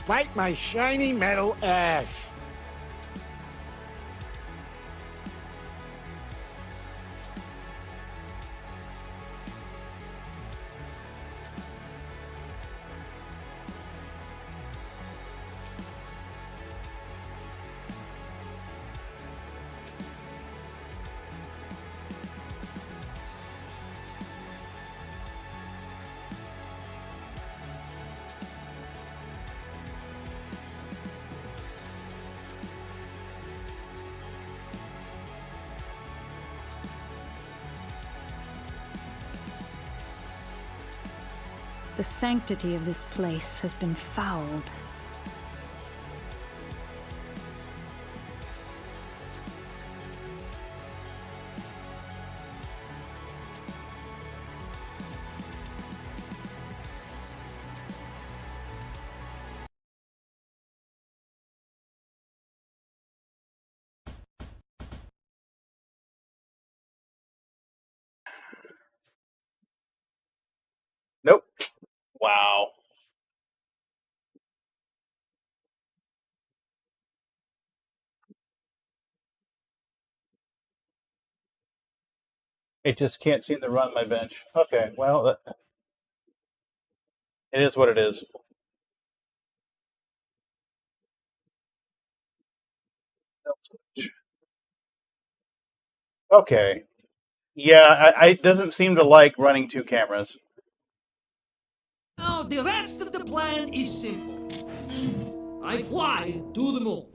Bite my shiny metal ass. The sanctity of this place has been fouled. Nope. Wow. It just can't seem to run my bench. Okay, well, it is what it is. Okay. Yeah, I doesn't seem to like running two cameras. Now, the rest of the plan is simple. I fly to the moon.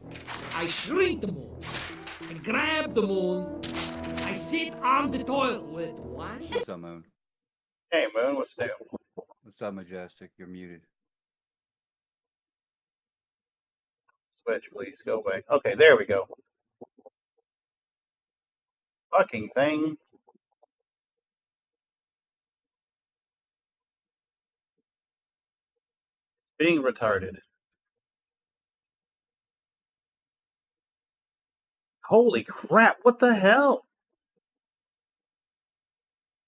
I shrink the moon. I grab the moon. I sit on the toilet with what? What's up, Moon? Hey, Moon, what's new? What's up, Majestic? You're muted. Switch, please. Go away. Okay, there we go. Fucking thing. Being retarded. Holy crap, what the hell?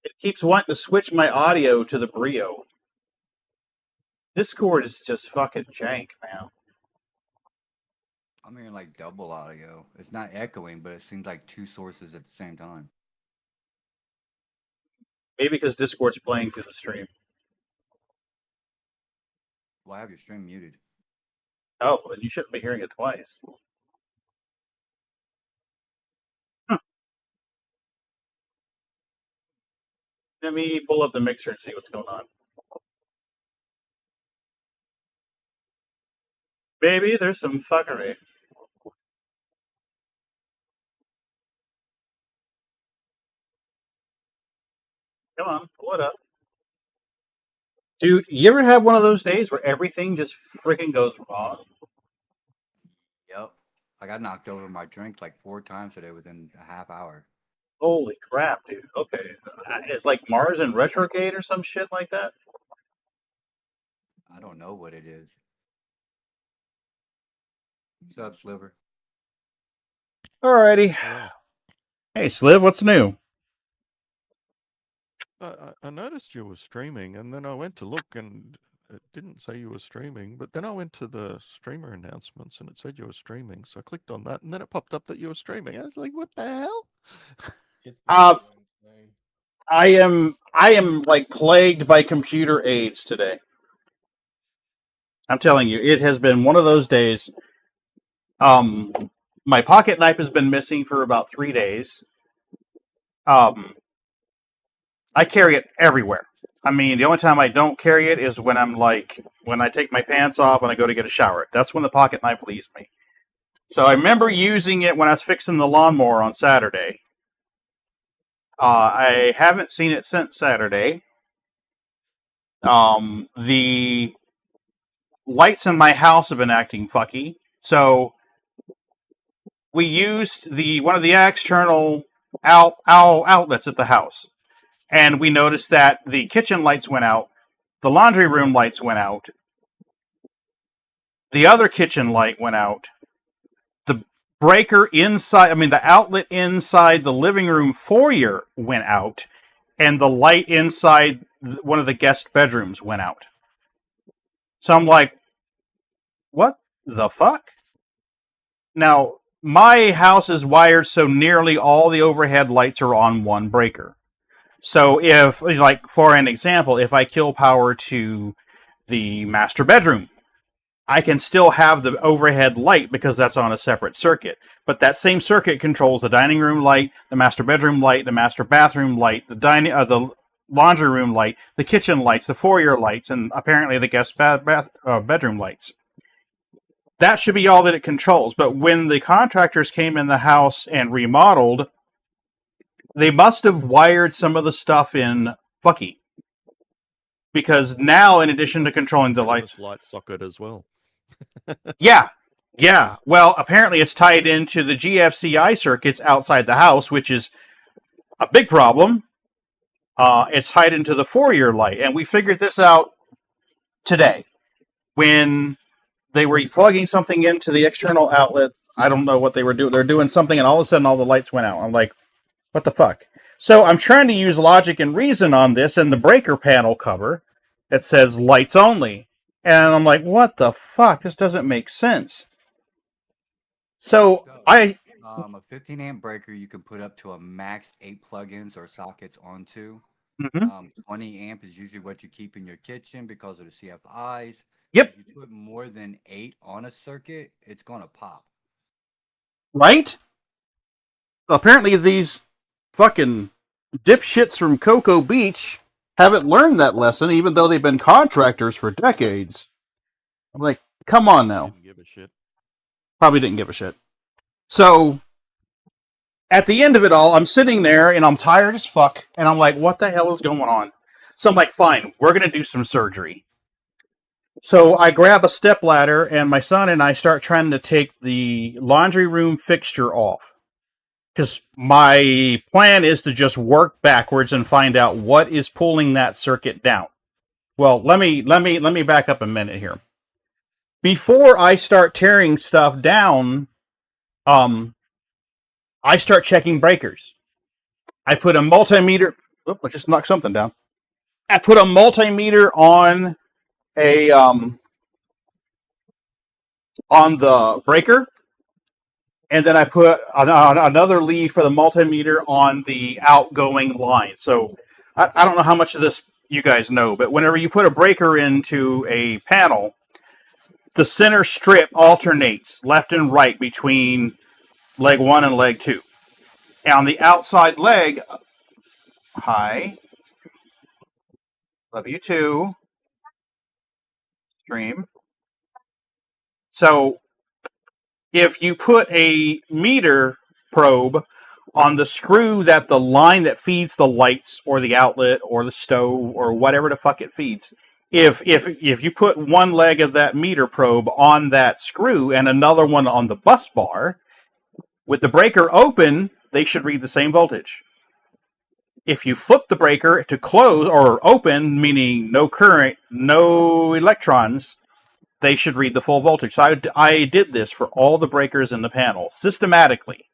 It keeps wanting to switch my audio to the Brio. Discord is just fucking jank, man. I'm hearing like double audio. It's not echoing, but it seems like two sources at the same time. Maybe because Discord's playing through the stream. Well, I have your stream muted. Oh, well, then you shouldn't be hearing it twice. Let me pull up the mixer and see what's going on. Maybe there's some fuckery. Come on, pull it up. Dude, you ever have one of those days where everything just freaking goes wrong? Yep. I got knocked over my drink like 4 times today within a half hour. Holy crap, dude. Okay. It's like Mars in retrograde or some shit like that? I don't know what it is. What's up, Sliver? Alrighty. Hey, Sliv, what's new? I noticed you were streaming, and then I went to look, and it didn't say you were streaming. But then I went to the streamer announcements, and it said you were streaming. So I clicked on that, and then it popped up that you were streaming. I was like, "What the hell?" I am like plagued by computer aids today. I'm telling you, it has been one of those days. My pocket knife has been missing for about 3 days. I carry it everywhere. I mean, the only time I don't carry it is when when I take my pants off and I go to get a shower. That's when the pocket knife leaves me. So I remember using it when I was fixing the lawnmower on Saturday. I haven't seen it since Saturday. The lights in my house have been acting fucky. So we used one of the external outlets at the house. And we noticed that the kitchen lights went out, the laundry room lights went out, the other kitchen light went out, the breaker the outlet inside the living room foyer went out, and the light inside one of the guest bedrooms went out. So I'm like, what the fuck? Now, my house is wired so nearly all the overhead lights are on one breaker. So if, like, for an example, if I kill power to the master bedroom, I can still have the overhead light because that's on a separate circuit. But that same circuit controls the dining room light, the master bedroom light, the master bathroom light, the laundry room light, the kitchen lights, the foyer lights, and apparently the guest bedroom lights. That should be all that it controls. But when the contractors came in the house and remodeled, they must have wired some of the stuff in fucky. Because now, in addition to controlling the lights... light socket as well. Yeah. Well, apparently it's tied into the GFCI circuits outside the house, which is a big problem. It's tied into the foyer light. And we figured this out today. When they were plugging something into the external outlet, I don't know what they were doing. They're doing something, and all of a sudden all the lights went out. I'm like, what the fuck? So I'm trying to use logic and reason on this, and the breaker panel cover, it says lights only. And I'm like, what the fuck? This doesn't make sense. So A 15 amp breaker you can put up to a max 8 plugins or sockets onto. Mm-hmm. 20 amp is usually what you keep in your kitchen because of the CFIs. Yep. If you put more than 8 on a circuit, it's gonna pop. Right? Apparently these fucking dipshits from Cocoa Beach haven't learned that lesson, even though they've been contractors for decades. I'm like, come on now. Didn't give a shit. Probably didn't give a shit. So, at the end of it all, I'm sitting there and I'm tired as fuck, and I'm like, what the hell is going on? So I'm like, fine, we're going to do some surgery. So I grab a stepladder, and my son and I start trying to take the laundry room fixture off. Because my plan is to just work backwards and find out what is pulling that circuit down. Well, let me back up a minute here. Before I start tearing stuff down, I start checking breakers. I put a multimeter. Oh, let's just knock something down. I put a multimeter on on the breaker, and then I put another lead for the multimeter on the outgoing line. So I don't know how much of this you guys know, but whenever you put a breaker into a panel, the center strip alternates left and right between leg 1 and leg 2. And on the outside leg, hi, love you too, stream. So if you put a meter probe on the screw that the line that feeds the lights or the outlet or the stove or whatever the fuck it feeds, if you put one leg of that meter probe on that screw and another one on the bus bar, with the breaker open, they should read the same voltage. If you flip the breaker to close or open, meaning no current, no electrons, they should read the full voltage. So I did this for all the breakers in the panel systematically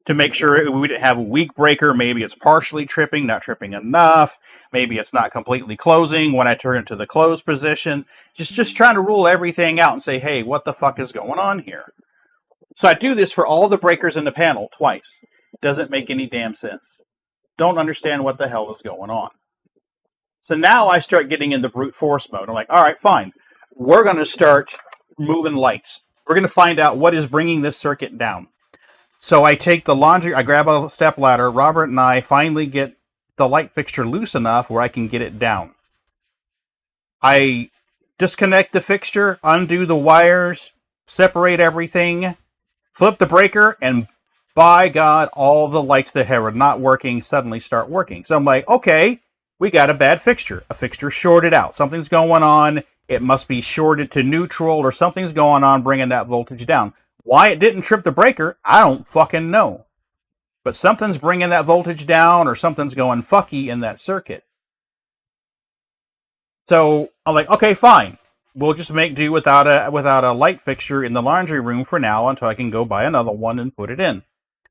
to make sure we didn't have a weak breaker. Maybe it's partially tripping, not tripping enough. Maybe it's not completely closing when I turn it to the closed position. Just trying to rule everything out and say, hey, what the fuck is going on here? So I do this for all the breakers in the panel twice. Doesn't make any damn sense. Don't understand what the hell is going on. So now I start getting into brute force mode. I'm like, all right, fine. We're going to start moving lights. We're going to find out what is bringing this circuit down. So I take the laundry, I grab a step ladder. Robert and I finally get the light fixture loose enough where I can get it down. I disconnect the fixture, undo the wires, separate everything, flip the breaker, and by God, all the lights that were not working suddenly start working. So I'm like, okay, we got a bad fixture. A fixture shorted out. Something's going on. It must be shorted to neutral or something's going on bringing that voltage down. Why it didn't trip the breaker, I don't fucking know. But something's bringing that voltage down or something's going fucky in that circuit. So I'm like, okay, fine. We'll just make do without a light fixture in the laundry room for now until I can go buy another one and put it in.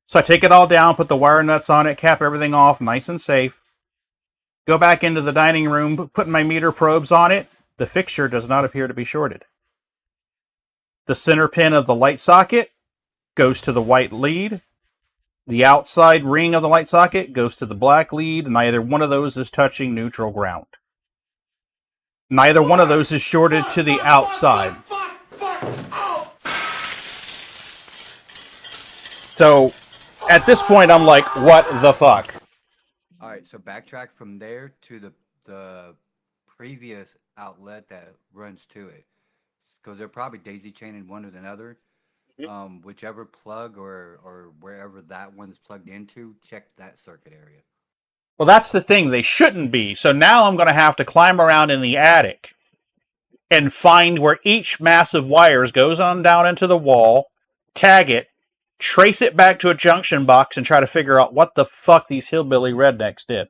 So I take it all down, put the wire nuts on it, cap everything off, nice and safe. Go back into the dining room, put my meter probes on it. The fixture does not appear to be shorted. The center pin of the light socket goes to the white lead. The outside ring of the light socket goes to the black lead. Neither one of those is touching neutral ground. Neither one of those is shorted to the outside. So, at this point, I'm like, what the fuck? All right, so backtrack from there to the previous outlet that runs to it, because they're probably daisy chaining one with another. Whichever plug or wherever that one's plugged into, check that circuit area. Well, that's the thing. They shouldn't be. So now I'm going to have to climb around in the attic and find where each mass of wires goes on down into the wall, tag it, trace it back to a junction box, and try to figure out what the fuck these hillbilly rednecks did.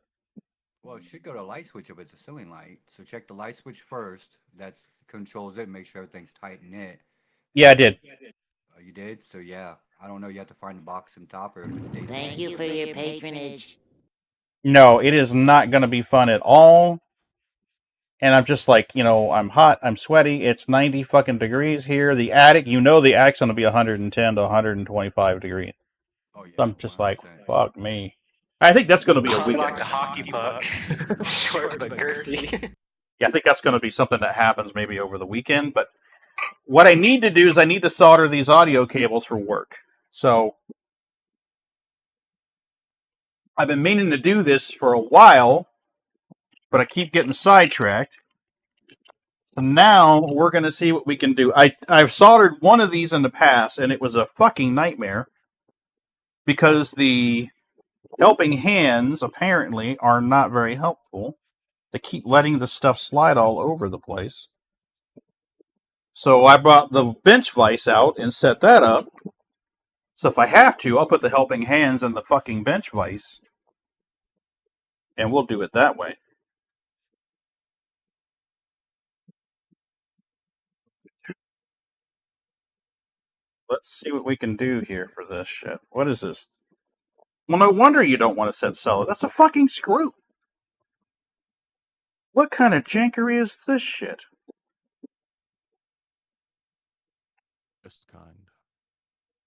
Well, it should go to a light switch if it's a ceiling light. So check the light switch first. That controls it. Make sure everything's tight in it. Yeah, I did. Oh, you did? So yeah, I don't know. You have to find the box and top or if it's daisy. Thank you for your patronage. No, it is not going to be fun at all. And I'm just like, I'm hot, I'm sweaty, it's 90 fucking degrees here. The attic, the attic's going to be 110 to 125 degrees. Oh yeah. I'm just like, 100%. fuck me. I think that's going to be a Like weekend. the hockey puck, short but girthy. Yeah, I think that's going to be something that happens maybe over the weekend. But what I need to do is I need to solder these audio cables for work. So I've been meaning to do this for a while, but I keep getting sidetracked. So now we're going to see what we can do. I've soldered one of these in the past, and it was a fucking nightmare because the helping hands apparently are not very helpful. They keep letting the stuff slide all over the place. So I brought the bench vise out and set that up. So if I have to, I'll put the helping hands in the fucking bench vise. And we'll do it that way. Let's see what we can do here for this shit. What is this? Well, no wonder you don't want to set solid. That's a fucking screw. What kind of jankery is this shit? Best kind.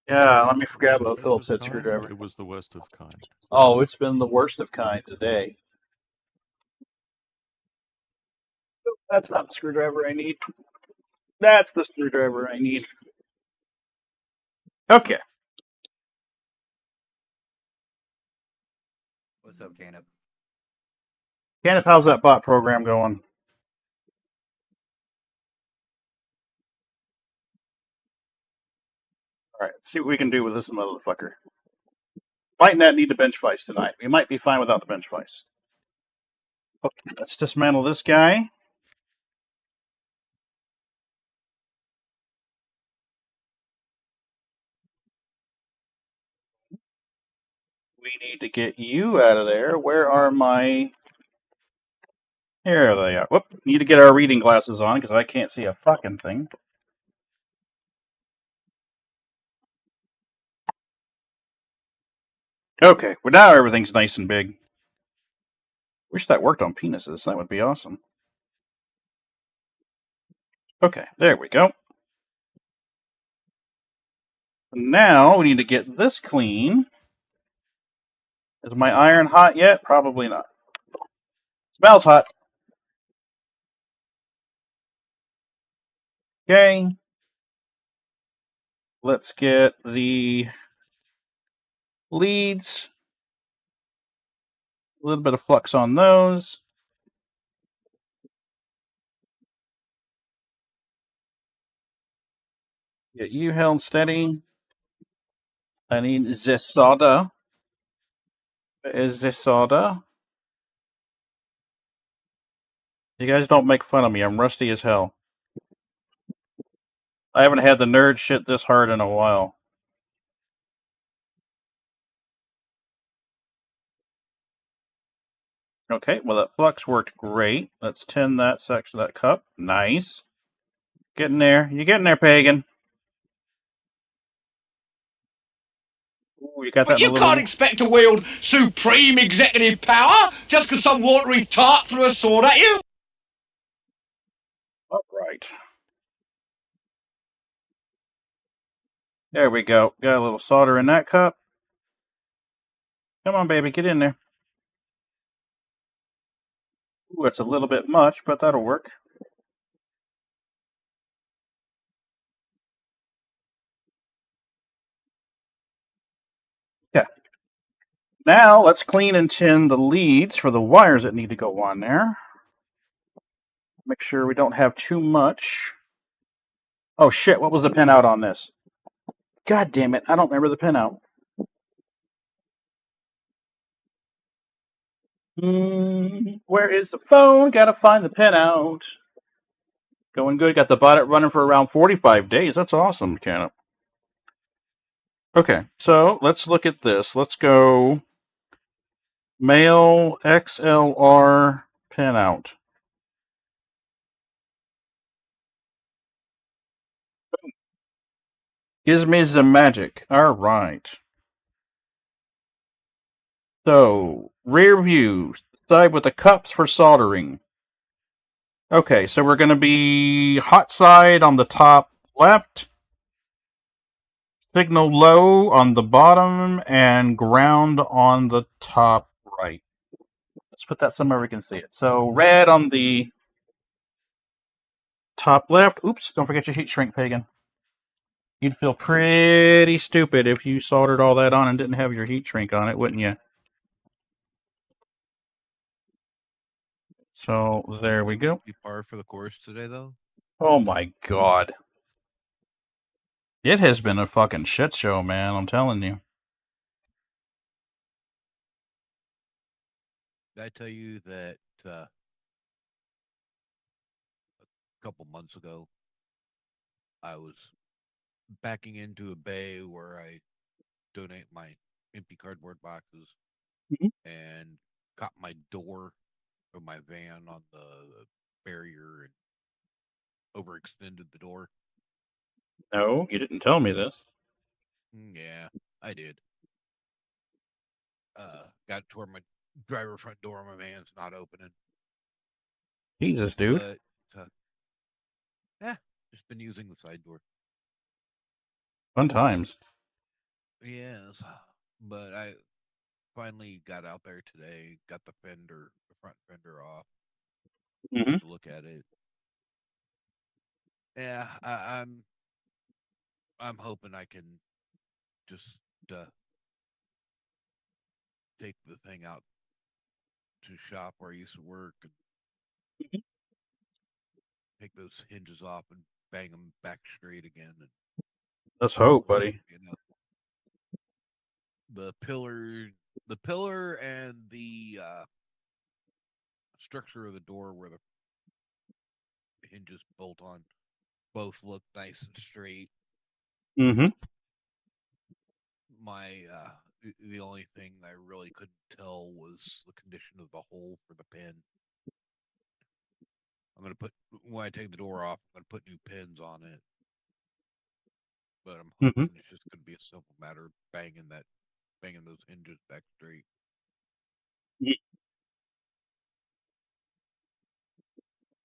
Yeah, let me grab a Best Phillips of head kind, screwdriver. or it was the worst of kind. Oh, it's been the worst of kind today. That's not the screwdriver I need. That's the screwdriver I need. Okay. What's up, Canop? Kenneth, how's that bot program going? Alright, let's see what we can do with this motherfucker. Might not need the bench vise tonight. We might be fine without the bench vise. Okay, let's dismantle this guy. We need to get you out of there. Where are my... Here they are. Whoop. Need to get our reading glasses on because I can't see a fucking thing. Okay, well now everything's nice and big. Wish that worked on penises. That would be awesome. Okay, there we go. Now we need to get this clean. Is my iron hot yet? Probably not. Smells hot. Okay. Let's get the leads. A little bit of flux on those. Get you held steady. I need the solder. Is the solder? You guys don't make fun of me. I'm rusty as hell. I haven't had the nerd shit this hard in a while. Okay, well that flux worked great. Let's tin that section of that cup. Nice. Getting there. You getting there, Pagan? Ooh, you got that But you can't expect to wield supreme executive power just because some watery tart threw a sword at you. All right. There we go. Got a little solder in that cup. Come on, baby, get in there. Ooh, it's a little bit much, but that'll work. Yeah. Now, let's clean and tin the leads for the wires that need to go on there. Make sure we don't have too much. Oh, shit, what was the pinout on this? God damn it, I don't remember the pinout. Where is the phone? Gotta find the pinout. Going good. Got the bot running for around 45 days. That's awesome, Canop. Okay, so let's look at this. Let's go male XLR pinout. Gives me the magic. All right. So, rear view. Side with the cups for soldering. Okay, so we're going to be hot side on the top left. Signal low on the bottom and ground on the top right. Let's put that somewhere we can see it. So red on the top left. Oops, don't forget your heat shrink, Pagan. You'd feel pretty stupid if you soldered all that on and didn't have your heat shrink on it, wouldn't you? So there we go. Be par for the course today, though. Oh my god. It has been a fucking shit show, man, I'm telling you. Did I tell you that a couple months ago I was backing into a bay where I donate my empty cardboard boxes Mhm. and caught my door of my van on the barrier and overextended the door? No, you didn't tell me this. Yeah, I did. Got to where my driver front door of my van's not opening. Jesus, dude. But just been using the side door. Fun times. Yes, but I finally got out there today, got the front fender off, just to look at it. Yeah, I'm hoping I can just take the thing out to shop where I used to work and take those hinges off and bang them back straight again. And, Let's hope, buddy. you know, the pillar and the structure of the door where the hinges bolt on both look nice and straight. Mm-hmm. The only thing I really couldn't tell was the condition of the hole for the pin. When I take the door off, I'm gonna put new pins on it. But I'm hoping it's just gonna be a simple matter of banging those hinges back straight.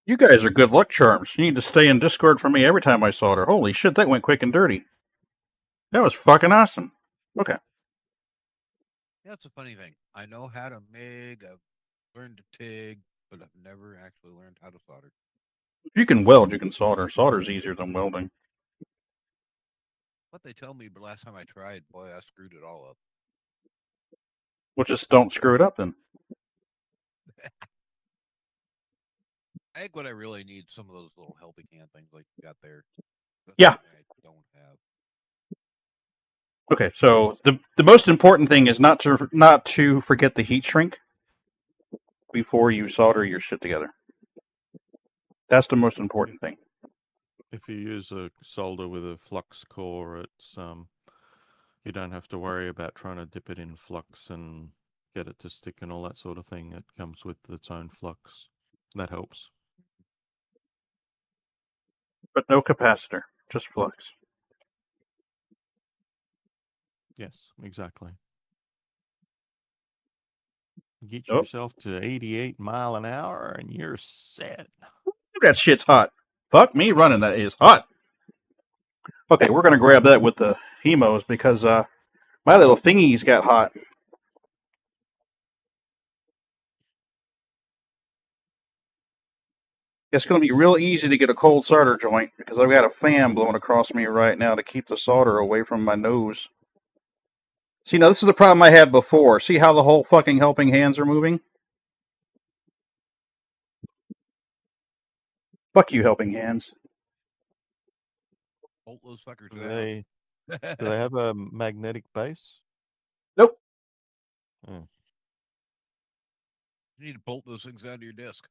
You guys are good luck charms. You need to stay in Discord for me every time I solder. Holy shit, that went quick and dirty. That was fucking awesome. Okay. That's a funny thing. I know how to MIG, I've learned to TIG, but I've never actually learned how to solder. If you can weld, you can solder. Solder's easier than welding. What they tell me, but last time I tried, boy, I screwed it all up. Well, just don't screw it up then. I think what I really need some of those little helping hand things like you got there. Yeah. I don't have. Okay, so the most important thing is not to forget the heat shrink before you solder your shit together. That's the most important thing. If you use a solder with a flux core, it's you don't have to worry about trying to dip it in flux and get it to stick and all that sort of thing. It comes with its own flux. That helps. But no capacitor, just flux. Yes, exactly. Get yourself to 88 mile an hour and you're set. That shit's hot. Fuck me running, that is hot. Okay, we're going to grab that with the hemos because my little thingies got hot. It's going to be real easy to get a cold solder joint because I've got a fan blowing across me right now to keep the solder away from my nose. See, now this is the problem I had before. See how the whole fucking helping hands are moving? Fuck you, helping hands. Bolt those fuckers Do down. they have a magnetic base? Nope. Oh. You need to bolt those things down to your desk.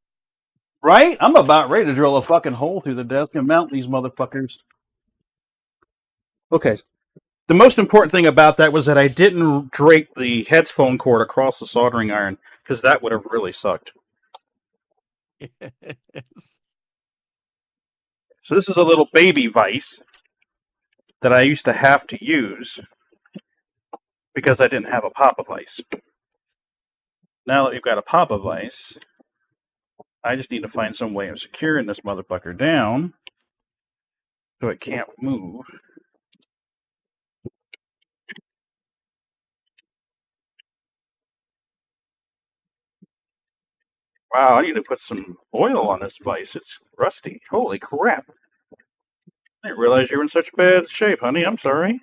Right? I'm about ready to drill a fucking hole through the desk and mount these motherfuckers. Okay. The most important thing about that was that I didn't drape the headphone cord across the soldering iron, because that would have really sucked. Yes. So this is a little baby vise that I used to have to use because I didn't have a pop-a vise. Now that we've got a pop-a vise, I just need to find some way of securing this motherfucker down so it can't move. Wow, I need to put some oil on this vise. It's rusty. Holy crap. I didn't realize you were in such bad shape, honey. I'm sorry.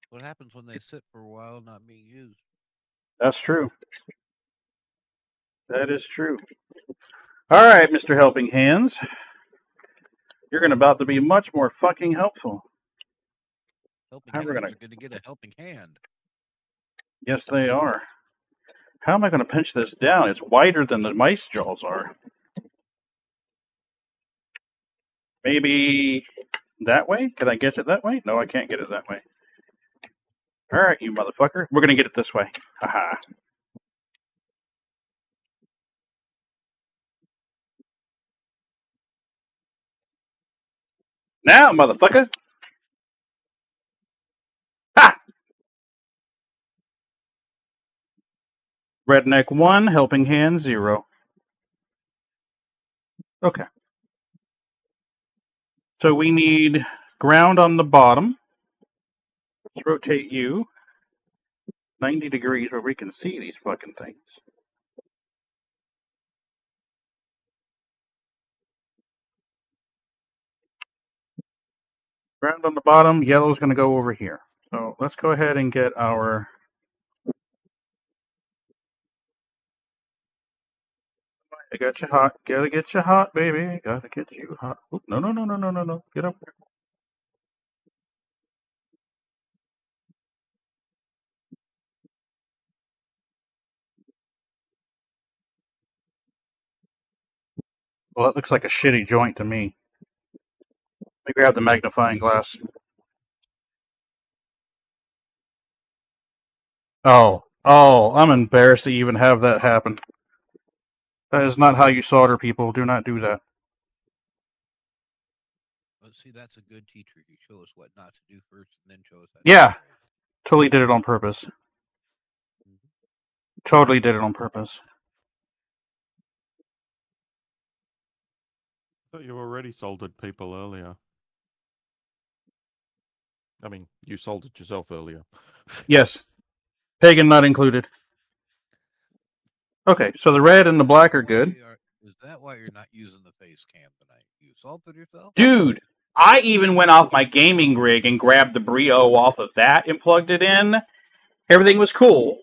What happens when they sit for a while not being used? That's true. That is true. All right, Mr. Helping Hands. You're about to be much more fucking helpful. Helping How we're hands gonna... are going to get a helping hand. Yes, they are. How am I going to pinch this down? It's wider than the mice jaws are. Maybe that way? Can I get it that way? No, I can't get it that way. All right, you motherfucker. We're going to get it this way. Haha. Now, motherfucker. Ha! Redneck 1, Helping Hand 0. Okay. So we need ground on the bottom. Let's rotate you 90 degrees where we can see these fucking things. Ground on the bottom, yellow's going to go over here. So let's go ahead and get our... I got you hot. Gotta get you hot, baby. Gotta get you hot. Oop, no. Get up there. Well, it looks like a shitty joint to me. Let me grab the magnifying glass. Oh, I'm embarrassed to even have that happen. That is not how you solder, people. Do not do that. Well, see, that's a good teacher. You show us what not to do first, and then show us how to Yeah, do it. totally did it on purpose. Totally did it on purpose. I thought you already soldered people earlier. I mean, you soldered yourself earlier. Yes. Pagan not included. Okay, so the red and the black are good. Is that why you're not using the face cam tonight? You salted yourself? Dude, I even went off my gaming rig and grabbed the Brio off of that and plugged it in. Everything was cool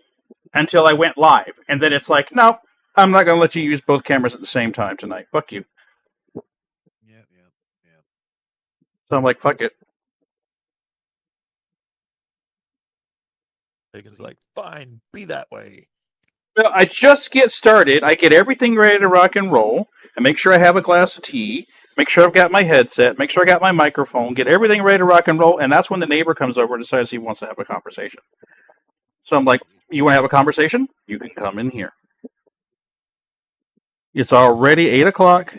until I went live. And then it's like, no, I'm not going to let you use both cameras at the same time tonight. Fuck you. Yeah. So I'm like, fuck it. Pagan's like, fine, be that way. Well, I just get started. I get everything ready to rock and roll. I make sure I have a glass of tea. Make sure I've got my headset. Make sure I got my microphone. Get everything ready to rock and roll. And that's when the neighbor comes over and decides he wants to have a conversation. So I'm like, you want to have a conversation? You can come in here. It's already 8 o'clock.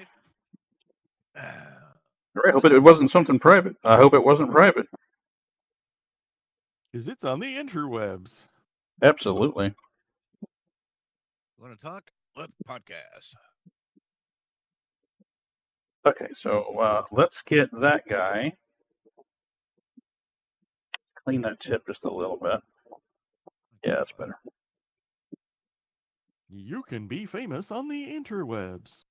I hope it wasn't something private. I hope it wasn't private. Because it's on the interwebs. Absolutely. Want to talk? Let's podcast. Okay, so let's get that guy. Clean that tip just a little bit. Yeah, that's better. You can be famous on the interwebs.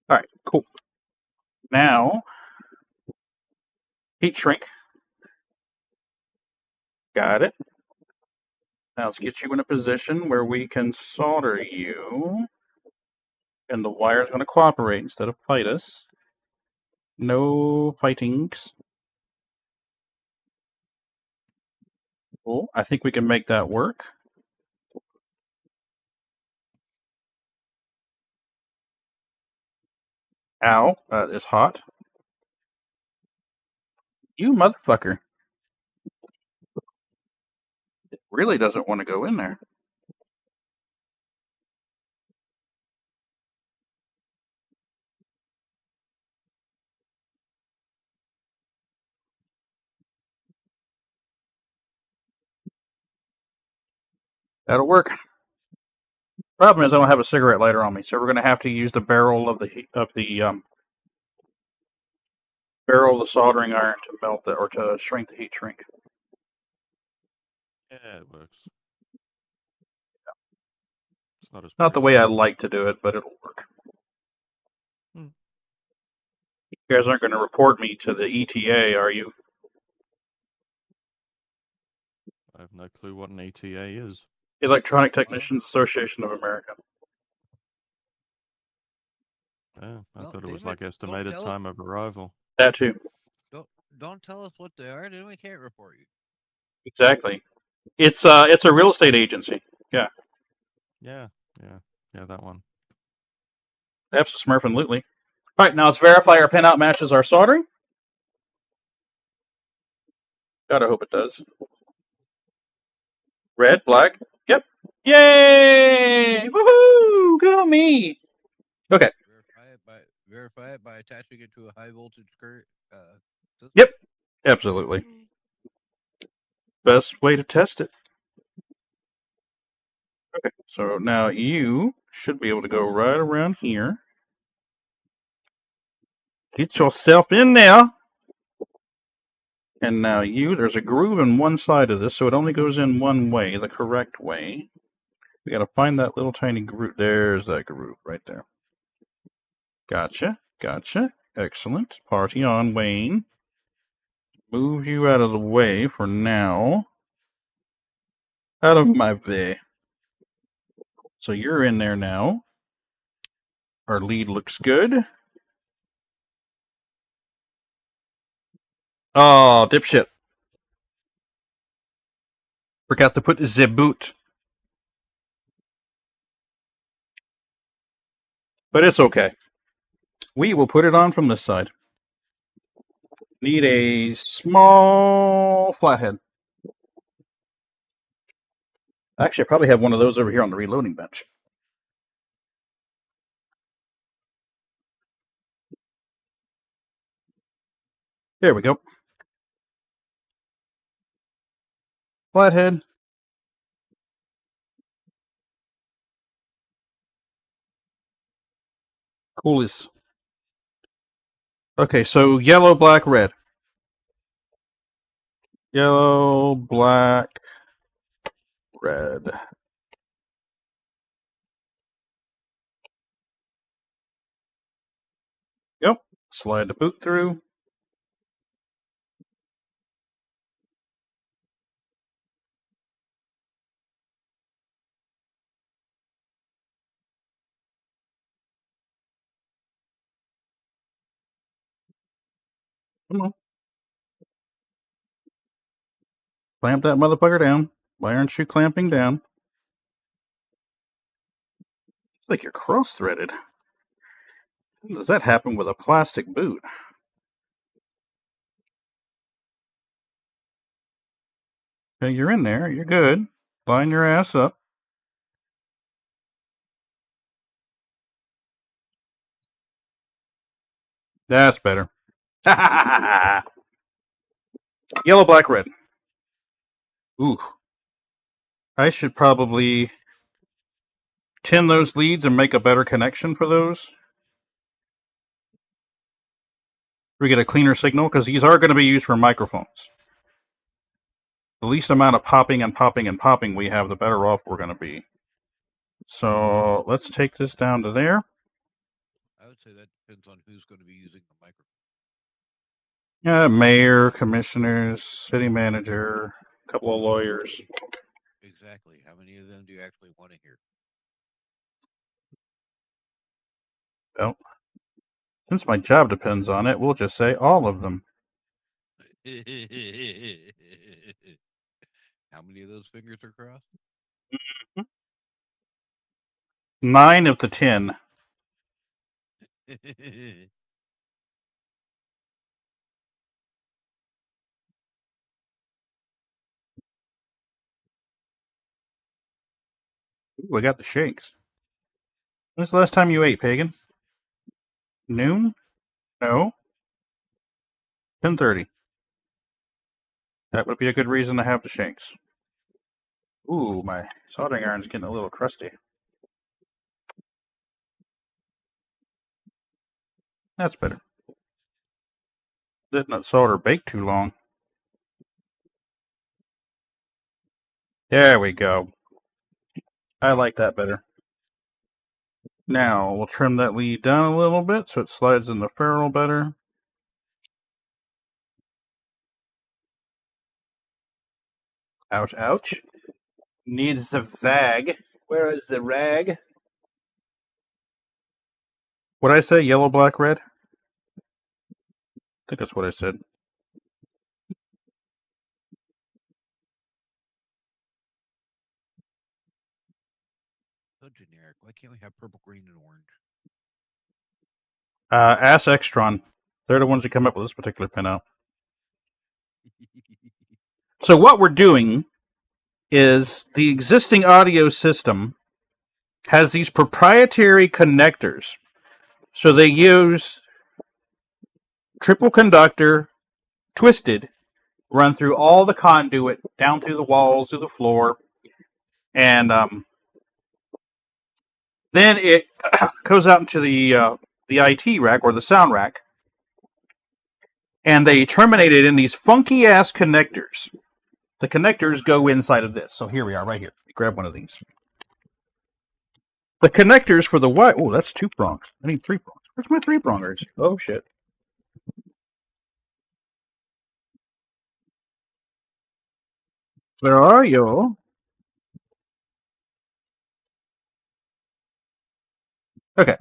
All right, cool. Now, heat shrink. Got it. Now let's get you in a position where we can solder you. And the wire's going to cooperate instead of fight us. No fightings. Cool. I think we can make that work. Ow, that is hot. You motherfucker. It really doesn't want to go in there. That'll work. Problem is, I don't have a cigarette lighter on me, so we're going to have to use the barrel of the soldering iron to melt it or to shrink the heat shrink. Yeah, it works. not as Not the way I like to do it, but it'll work. Hmm. You guys aren't going to report me to the ETA, are you? I have no clue what an ETA is. Electronic Technicians Association of America. Yeah, I Well, thought it was damn it, like don't estimated tell time of arrival. That too. Don't tell us what they are, then we can't report you. Exactly. It's a real estate agency. Yeah. Yeah, that one. Absolutely. All right, now let's verify our pinout matches our soldering. Gotta hope it does. Red, black. Yep. Yay! Woohoo! Good on me. Okay. Verify it by attaching it to a high voltage current. System. Yep. Absolutely. Best way to test it. Okay, so now you should be able to go right around here. Get yourself in there. And now there's a groove in one side of this, so it only goes in one way, the correct way. We gotta find that little tiny groove. There's that groove right there. Gotcha. Excellent. Party on, Wayne. Move you out of the way for now. Out of my way. So you're in there now. Our lead looks good. Oh, dipshit. Forgot to put the boot. But it's okay. We will put it on from this side. Need a small flathead. Actually, I probably have one of those over here on the reloading bench. There we go. Flathead. Coolies. Okay, so yellow, black, red. Yellow, black, red. Yep. Slide the boot through. Come on. Clamp that motherfucker down. Why aren't you clamping down? It's like you're cross-threaded. How does that happen with a plastic boot? Okay, you're in there. You're good. Line your ass up. That's better. Yellow, black, red. Ooh. I should probably tin those leads and make a better connection for those. We get a cleaner signal, because these are going to be used for microphones. The least amount of popping and popping and popping we have, the better off we're going to be. So let's take this down to there. I would say that depends on who's going to be using the microphone. Mayor, commissioners, city manager, a couple of lawyers. Exactly. How many of them do you actually want to hear? Well, since my job depends on it, we'll just say all of them. How many of those fingers are crossed? 9 of the 10. Ooh, I got the shakes. When's the last time you ate, Pagan? Noon? No. 10:30. That would be a good reason to have the shakes. Ooh, my soldering iron's getting a little crusty. That's better. Didn't let solder bake too long. There we go. I like that better. Now, we'll trim that lead down a little bit so it slides in the ferrule better. Ouch, ouch. Needs a vag. Where is the rag? What'd I say? Yellow, black, red? I think that's what I said. So generic. Why can't we have purple, green, and orange? Ask Extron. They're the ones that come up with this particular pinout. So what we're doing is the existing audio system has these proprietary connectors. So they use triple conductor, twisted, run through all the conduit, down through the walls, through the floor, and then it goes out into the IT rack or the sound rack, and they terminate it in these funky ass connectors. The connectors go inside of this. So here we are, right here. Grab one of these. The connectors for the wire. Oh, that's 2 prongs. I need 3 prongs. Where's my 3 prongers? Oh shit. Where are you? Okay.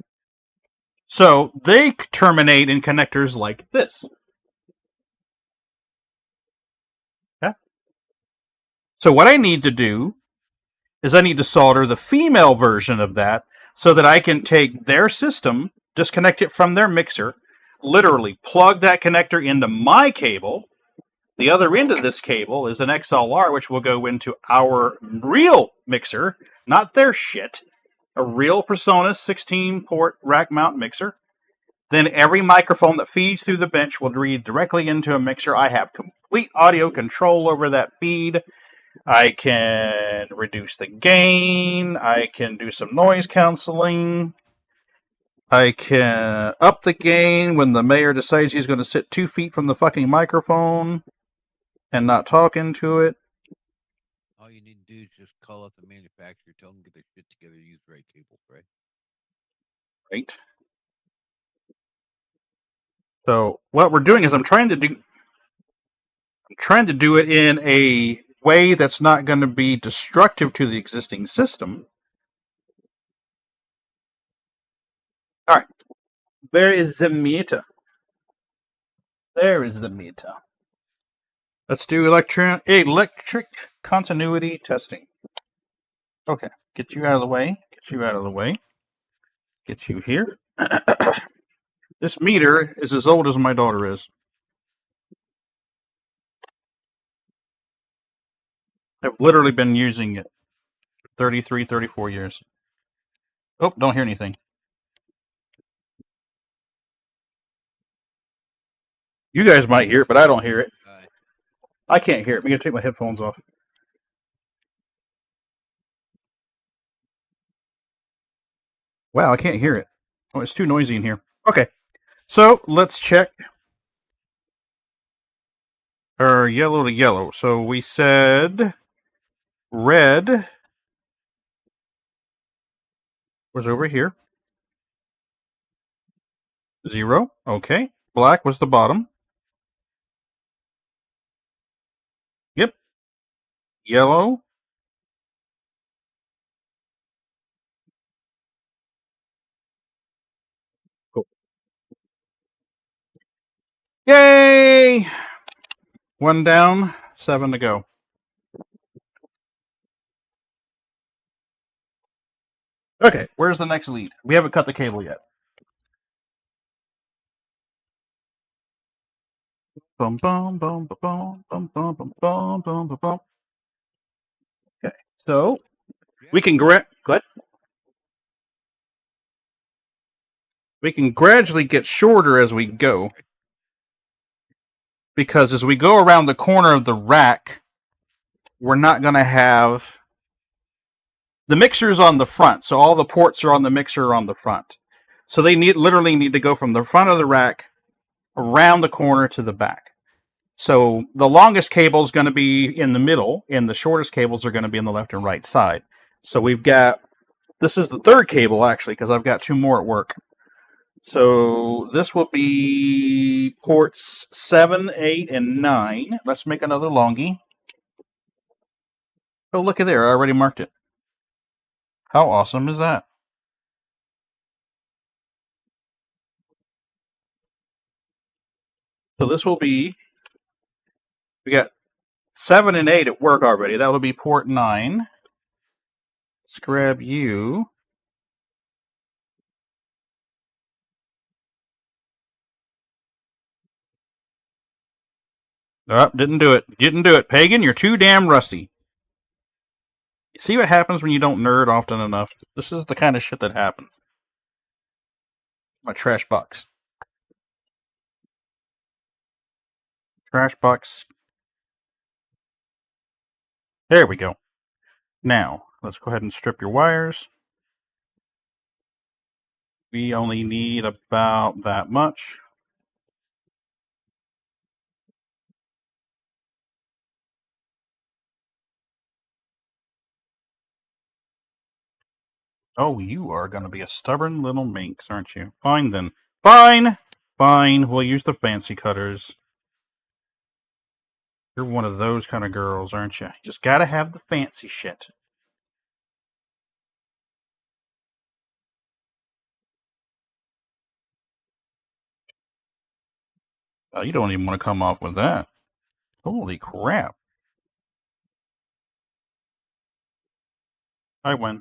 So they terminate in connectors like this. Okay. So what I need to do is I need to solder the female version of that so that I can take their system, disconnect it from their mixer, literally plug that connector into my cable. The other end of this cable is an XLR, which will go into our real mixer, not their shit. A real PreSonus 16-port rack mount mixer. Then every microphone that feeds through the bench will read directly into a mixer. I have complete audio control over that feed. I can reduce the gain. I can do some noise canceling. I can up the gain when the mayor decides he's going to sit 2 feet from the fucking microphone and not talk into it. All you need to do is just call up the manufacturer, tell them to get their shit together, use the right cables, right? Right. So what we're doing is I'm trying to do it in a way that's not going to be destructive to the existing system. All right. Where is the meter? There is the meter. Let's do electric continuity testing. Okay. Get you out of the way. Get you out of the way. Get you here. This meter is as old as my daughter is. I've literally been using it 33, 34 years. Oh, don't hear anything. You guys might hear it, but I don't hear it. I can't hear it. I'm going to take my headphones off. Wow, I can't hear it. Oh, it's too noisy in here. Okay, so let's check our yellow to yellow. So we said red was over here. 0. Okay. Black was the bottom. Yep. Yellow. Cool. Yay! 1 down, 7 to go. Okay, where's the next lead? We haven't cut the cable yet. Bum bum bum bum bum bum bum bum bum bum bum. Okay, so we can we can gradually get shorter as we go, because as we go around the corner of the rack, we're not going to have the mixers on the front, so all the ports are on the mixer on the front. So they literally need to go from the front of the rack around the corner to the back. So the longest cable is going to be in the middle, and the shortest cables are going to be on the left and right side. So we've got This is the third cable, actually, because I've got 2 more at work. So this will be ports 7, 8, and 9. Let's make another longie. Oh, looky there. I already marked it. How awesome is that? So this will be... We got 7 and 8 at work already. That will be port 9. Let's grab you. Oh, didn't do it. Didn't do it. Pagan, you're too damn rusty. You see what happens when you don't nerd often enough? This is the kind of shit that happens. My trash box. Trash box. There we go. Now, let's go ahead and strip your wires. We only need about that much. Oh, you are going to be a stubborn little minx, aren't you? Fine then. Fine! Fine, we'll use the fancy cutters. You're one of those kind of girls, aren't you? Just gotta have the fancy shit. Oh, you don't even want to come up with that. Holy crap. I win.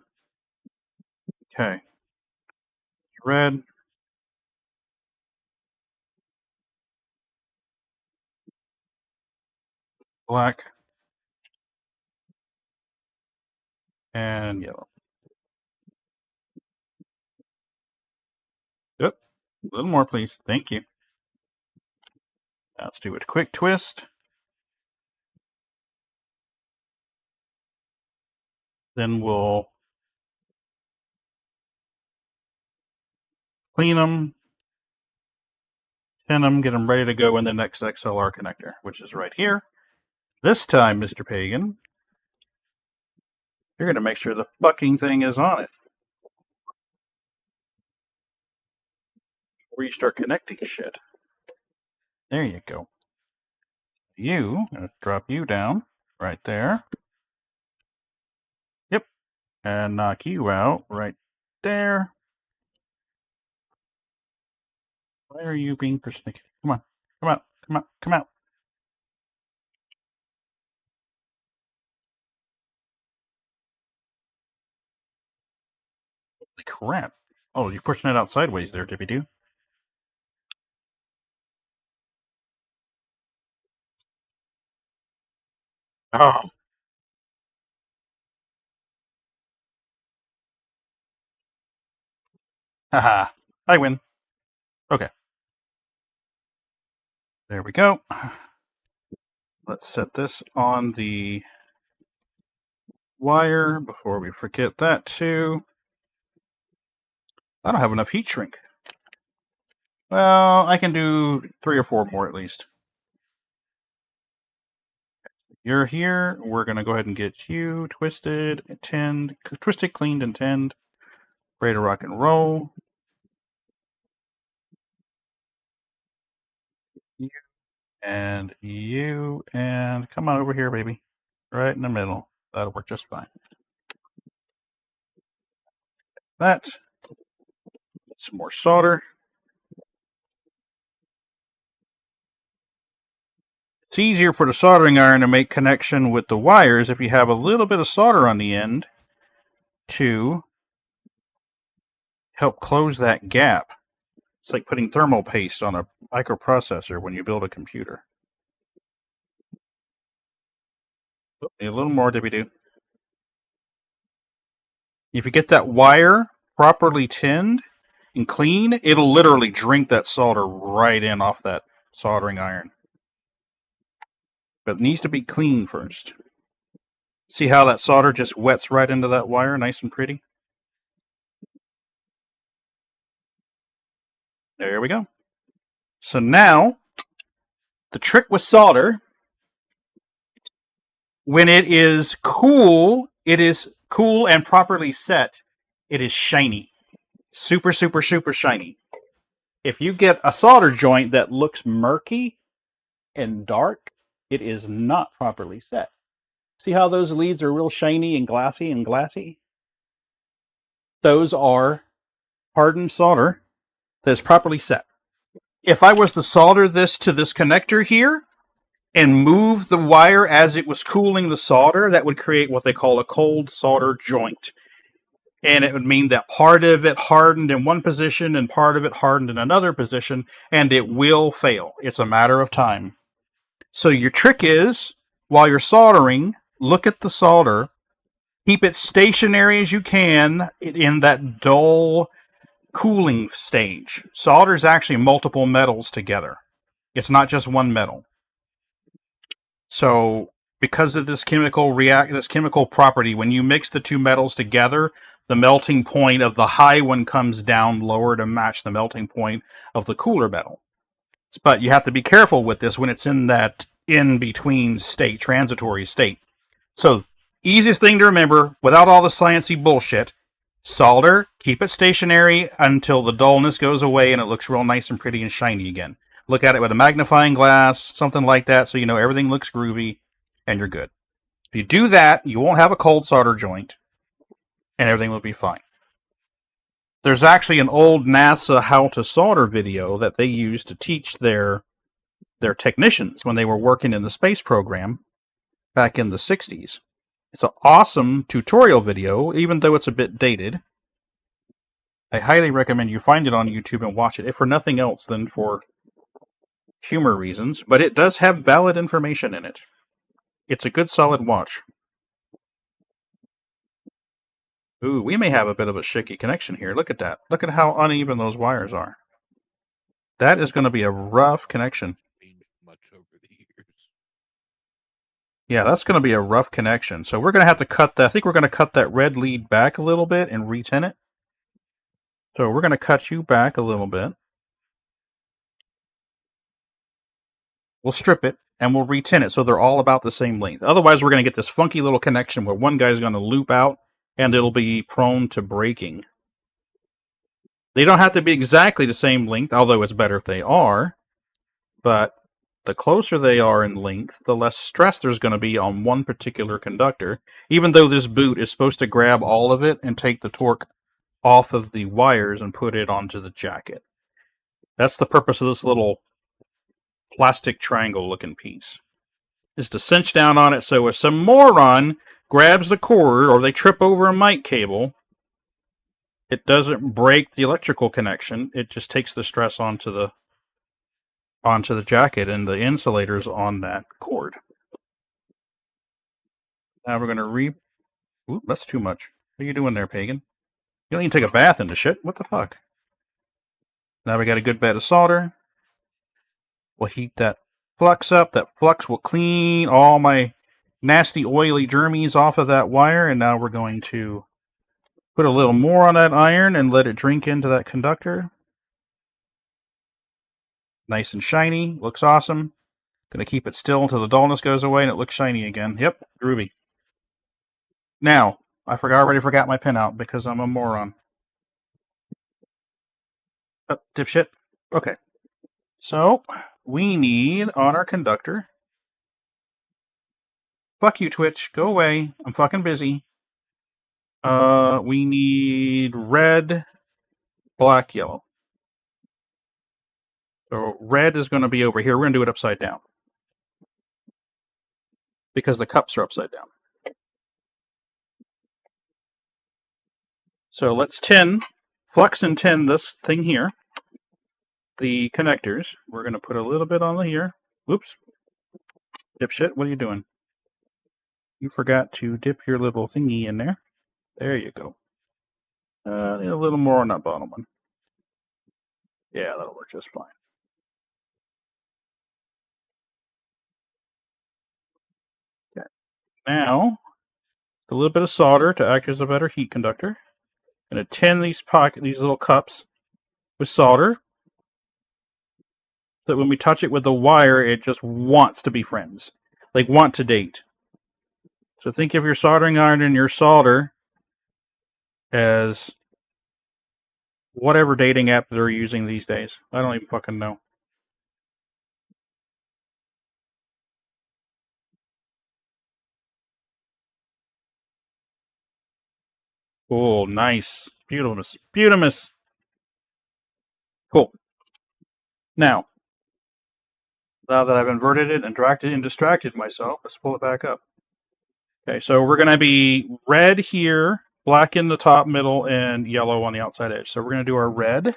Okay. Red. Black. And yellow. Yep. A little more, please. Thank you. Now let's do a quick twist. Then we'll clean them, tin them, get them ready to go in the next XLR connector, which is right here. This time, Mr. Pagan, you're going to make sure the fucking thing is on it. Before you start connecting shit. There you go. Let's drop you down right there. Yep. And knock you out right there. Why are you being persnickety? Come on. Come out. Come out. Come out. Holy crap. Oh, you're pushing it out sideways there, Dippy Doo. Oh. Haha. I win. Okay. There we go. Let's set this on the wire before we forget that too. I don't have enough heat shrink. Well, I can do 3 or 4 more at least. You're here. We're going to go ahead and get you twisted, cleaned, and tinned. Ready to rock and roll. You, and come on over here, baby. Right in the middle. That'll work just fine. That. Some more solder. It's easier for the soldering iron to make connection with the wires if you have a little bit of solder on the end to help close that gap. It's like putting thermal paste on a microprocessor when you build a computer. Need a little more, Debbie Doo. If you get that wire properly tinned and clean, it'll literally drink that solder right in off that soldering iron. But it needs to be clean first. See how that solder just wets right into that wire, nice and pretty? There we go. So now, the trick with solder, when it is cool and properly set, It is shiny. Super, super, super shiny. If you get a solder joint that looks murky and dark, it is not properly set. See how those leads are real shiny and glassy? Those are hardened solder that is properly set. If I was to solder this to this connector here and move the wire as it was cooling the solder, that would create what they call a cold solder joint. And it would mean that part of it hardened in one position and part of it hardened in another position, and it will fail. It's a matter of time. So your trick is, while you're soldering, look at the solder, keep it stationary as you can in that dull cooling stage. Solder is actually multiple metals together. It's not just one metal. So because of this chemical property, when you mix the two metals together, the melting point of the high one comes down lower to match the melting point of the cooler metal. But you have to be careful with this when it's in that in-between state, transitory state. So, easiest thing to remember, without all the sciencey bullshit, solder, keep it stationary until the dullness goes away and it looks real nice and pretty and shiny again. Look at it with a magnifying glass, something like that, so you know everything looks groovy, and you're good. If you do that, you won't have a cold solder joint, and everything will be fine. There's actually an old NASA how to solder video that they used to teach their technicians when they were working in the space program back in the 60s. It's an awesome tutorial video, even though it's a bit dated. I highly recommend you find it on YouTube and watch it, if for nothing else than for humor reasons, but it does have valid information in it. It's a good solid watch. Ooh, we may have a bit of a shaky connection here. Look at that. Look at how uneven those wires are. That is going to be a rough connection. Yeah, that's going to be a rough connection. So we're going to have to cut that. I think we're going to cut that red lead back a little bit and retin it. So we're going to cut you back a little bit. We'll strip it and we'll retin it so they're all about the same length. Otherwise, we're going to get this funky little connection where one guy's going to loop out and it'll be prone to breaking. They don't have to be exactly the same length, although it's better if they are. But the closer they are in length, the less stress there's going to be on one particular conductor, even though this boot is supposed to grab all of it and take the torque off of the wires and put it onto the jacket. That's the purpose of this little plastic triangle looking piece, is to cinch down on it so if some moron grabs the cord or they trip over a mic cable, it doesn't break the electrical connection. It just takes the stress onto the jacket and the insulators on that cord. Now we're going to Oop, that's too much. What are you doing there, pagan? You don't need to take a bath in the shit. What the fuck? Now we got a good bed of solder. We'll heat that flux up. That flux will clean all my nasty oily germies off of that wire. And now we're going to put a little more on that iron and let it drink into that conductor. Nice and shiny. Looks awesome. Going to keep it still until the dullness goes away and it looks shiny again. Yep, groovy. Now, I already forgot my pinout because I'm a moron. Oh, dipshit. Okay. So, we need on our conductor. Fuck you, Twitch. Go away. I'm fucking busy. We need red, black, yellow. So red is going to be over here. We're going to do it upside down, because the cups are upside down. So let's flux and tin this thing here. The connectors. We're going to put a little bit on here. Whoops. Dipshit, what are you doing? You forgot to dip your little thingy in there. There you go. Need a little more on that bottom one. Yeah, that'll work just fine. Okay. Now, a little bit of solder to act as a better heat conductor. I'm going to tin these little cups with solder, so that when we touch it with the wire, it just wants to be friends. Like, want to date. So think of your soldering iron and your solder as whatever dating app they're using these days. I don't even fucking know. Oh, nice. Beautimous. Cool. Now that I've inverted it and distracted myself, let's pull it back up. Okay, so we're going to be red here, black in the top, middle, and yellow on the outside edge. So we're going to do our red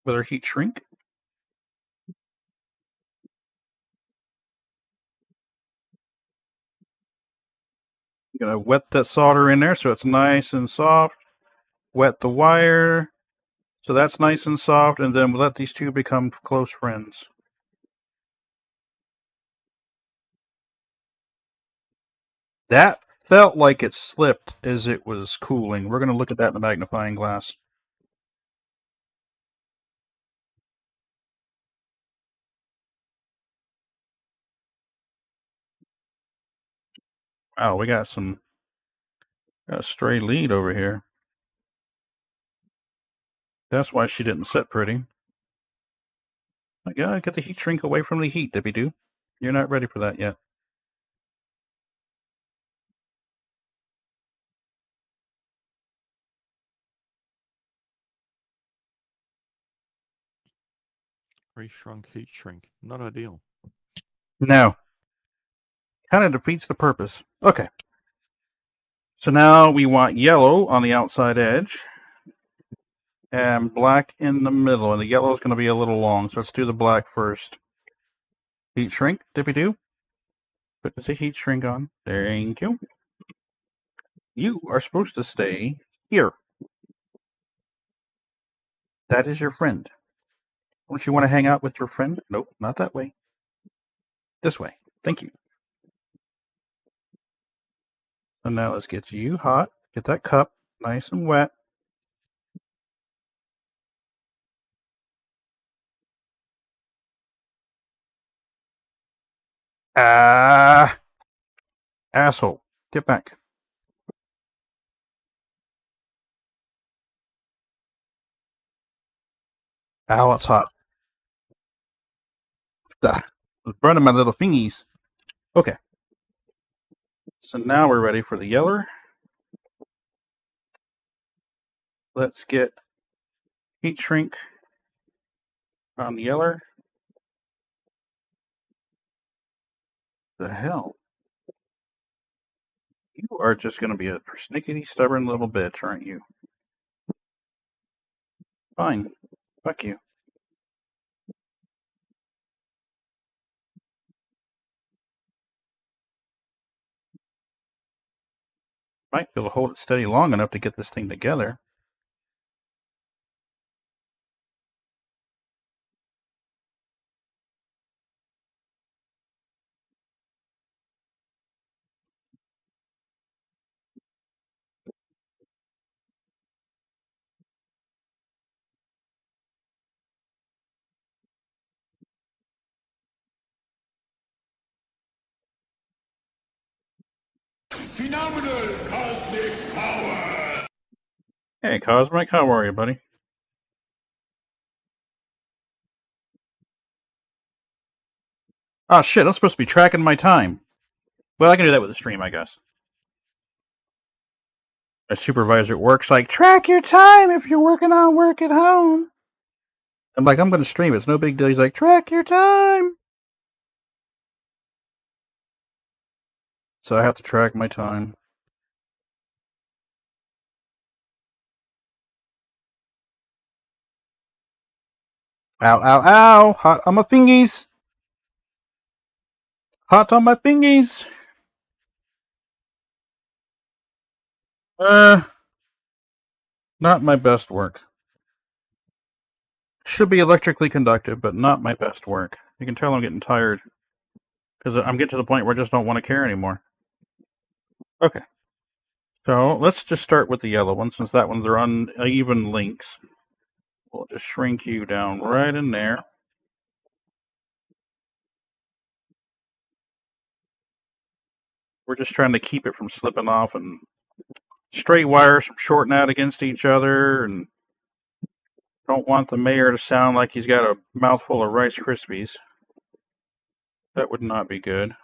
with our heat shrink. I'm going to wet that solder in there so it's nice and soft. Wet the wire so that's nice and soft, and then we'll let these two become close friends. That felt like it slipped as it was cooling. We're going to look at that in the magnifying glass. Wow, we got a stray lead over here. That's why she didn't sit pretty. I gotta get the heat shrink away from the heat, Dippy Doo. You're not ready for that yet. Reshrunk heat shrink. Not ideal. No. Kind of defeats the purpose. Okay. So now we want yellow on the outside edge and black in the middle. And the yellow is going to be a little long, so let's do the black first. Heat shrink, Dippy Doo. Put the heat shrink on. Thank you. You are supposed to stay here. That is your friend. Don't you want to hang out with your friend? Nope, not that way. This way. Thank you. And now let's get you hot. Get that cup nice and wet. Ah! Asshole. Get back. Ow, it's hot. It's burning my little fingies. Okay. So now we're ready for the yeller. Let's get heat shrink on the yeller. The hell? You are just going to be a persnickety, stubborn little bitch, aren't you? Fine. Fuck you. Might be able to hold it steady long enough to get this thing together. Phenomenal cosmic power! Hey, Cosmic, how are you, buddy? Oh, shit, I'm supposed to be tracking my time. Well, I can do that with the stream, I guess. My supervisor at work's like, track your time if you're working on work at home. I'm like, I'm going to stream. It's no big deal. He's like, track your time. So I have to track my time. Ow, ow, ow. Hot on my fingies. Hot on my fingies. Not my best work. Should be electrically conductive, but not my best work. You can tell I'm getting tired. Because I'm getting to the point where I just don't want to care anymore. Okay. So let's just start with the yellow one, since that one's they're uneven links. We'll just shrink you down right in there. We're just trying to keep it from slipping off and stray wires from shorting out against each other and Don't want the mayor to sound like he's got a mouthful of Rice Krispies. That would not be good.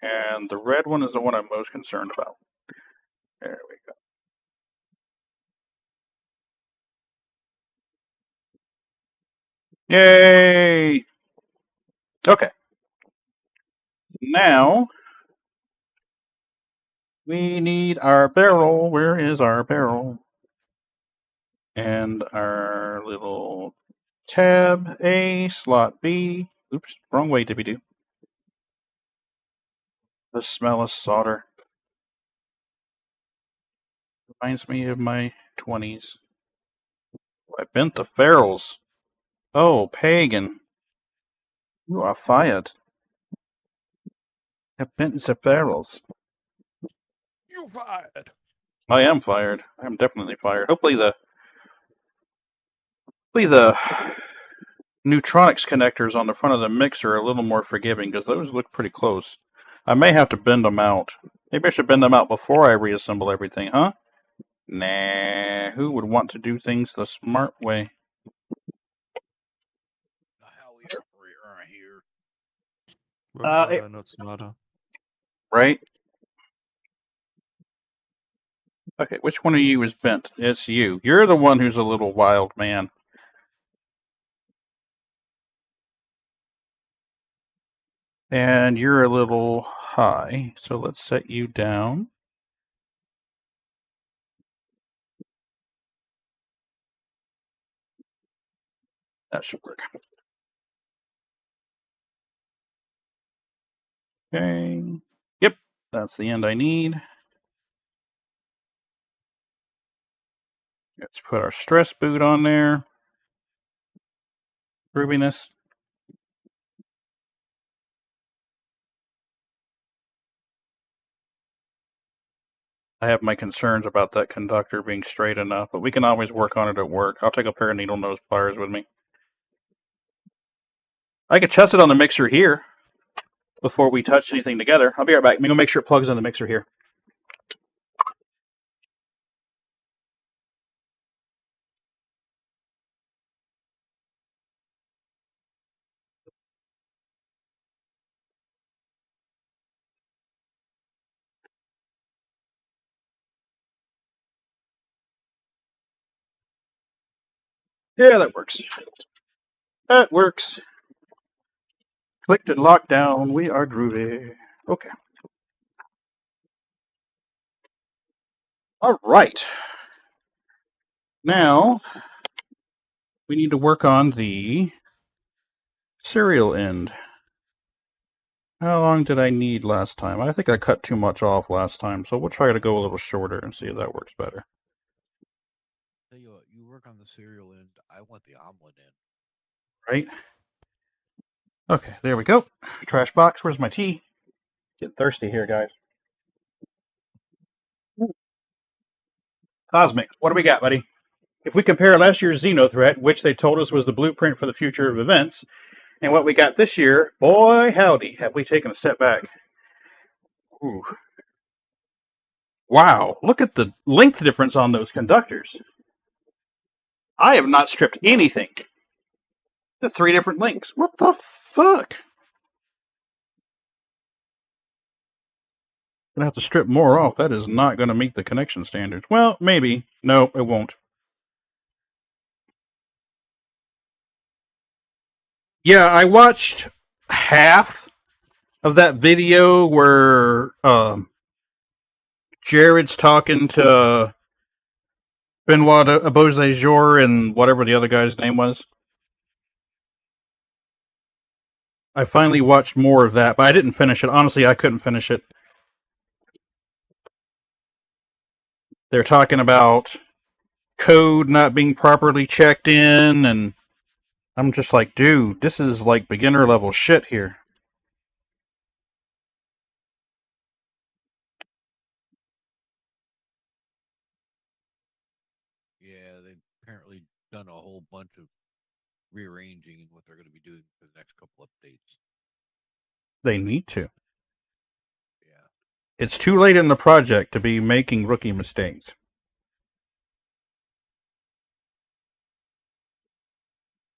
And the red one is the one I'm most concerned about. There we go. Yay! Okay. Now we need our barrel. Where is our barrel? And our little tab A, slot B. Oops, wrong way, Dippy Doo. The smell of solder reminds me of my 20s. I bent the ferrules. Oh, pagan. You are fired. I bent the ferrules. You're fired. I am fired. I am definitely fired. Hopefully the Neutronics connectors on the front of the mixer are a little more forgiving because those look pretty close. I may have to bend them out. Maybe I should bend them out before I reassemble everything, huh? Nah, who would want to do things the smart way? How we operate around here. It's not Right? Okay, which one of you is bent? It's you. You're the one who's a little wild man. And you're a little high, so let's set you down. That should work. Okay. Yep, that's the end I need. Let's put our stress boot on there. Grooviness. I have my concerns about that conductor being straight enough, but we can always work on it at work. I'll take a pair of needle nose pliers with me. I could test it on the mixer here before we touch anything together. I'll be right back. Let me go make sure it plugs in the mixer here. Yeah, that works. That works. Clicked and locked down. We are groovy. Okay. All right. Now, we need to work on the serial end. How long did I need last time? I think I cut too much off last time, so we'll try to go a little shorter and see if that works better. Tell you what, you work on the cereal end. I want the omelet end. Right? Okay, there we go. Trash box. Where's my tea? Getting thirsty here, guys. Cosmic. What do we got, buddy? If we compare last year's Xeno threat, which they told us was the blueprint for the future of events, and what we got this year, boy howdy, have we taken a step back. Ooh. Wow, look at the length difference on those conductors. I have not stripped anything. The 3 different links. What the fuck? I'm gonna have to strip more off. That is not gonna meet the connection standards. Well, maybe. No, it won't. Yeah, I watched half of that video where Jared's talking to Benoit Abozajor and whatever the other guy's name was. I finally watched more of that, but I didn't finish it. Honestly, I couldn't finish it. They're talking about code not being properly checked in, and I'm just like, dude, this is like beginner level shit here. Yeah, they've apparently done a whole bunch of rearranging and what they're going to be doing for the next couple updates. They need to. Yeah. It's too late in the project to be making rookie mistakes.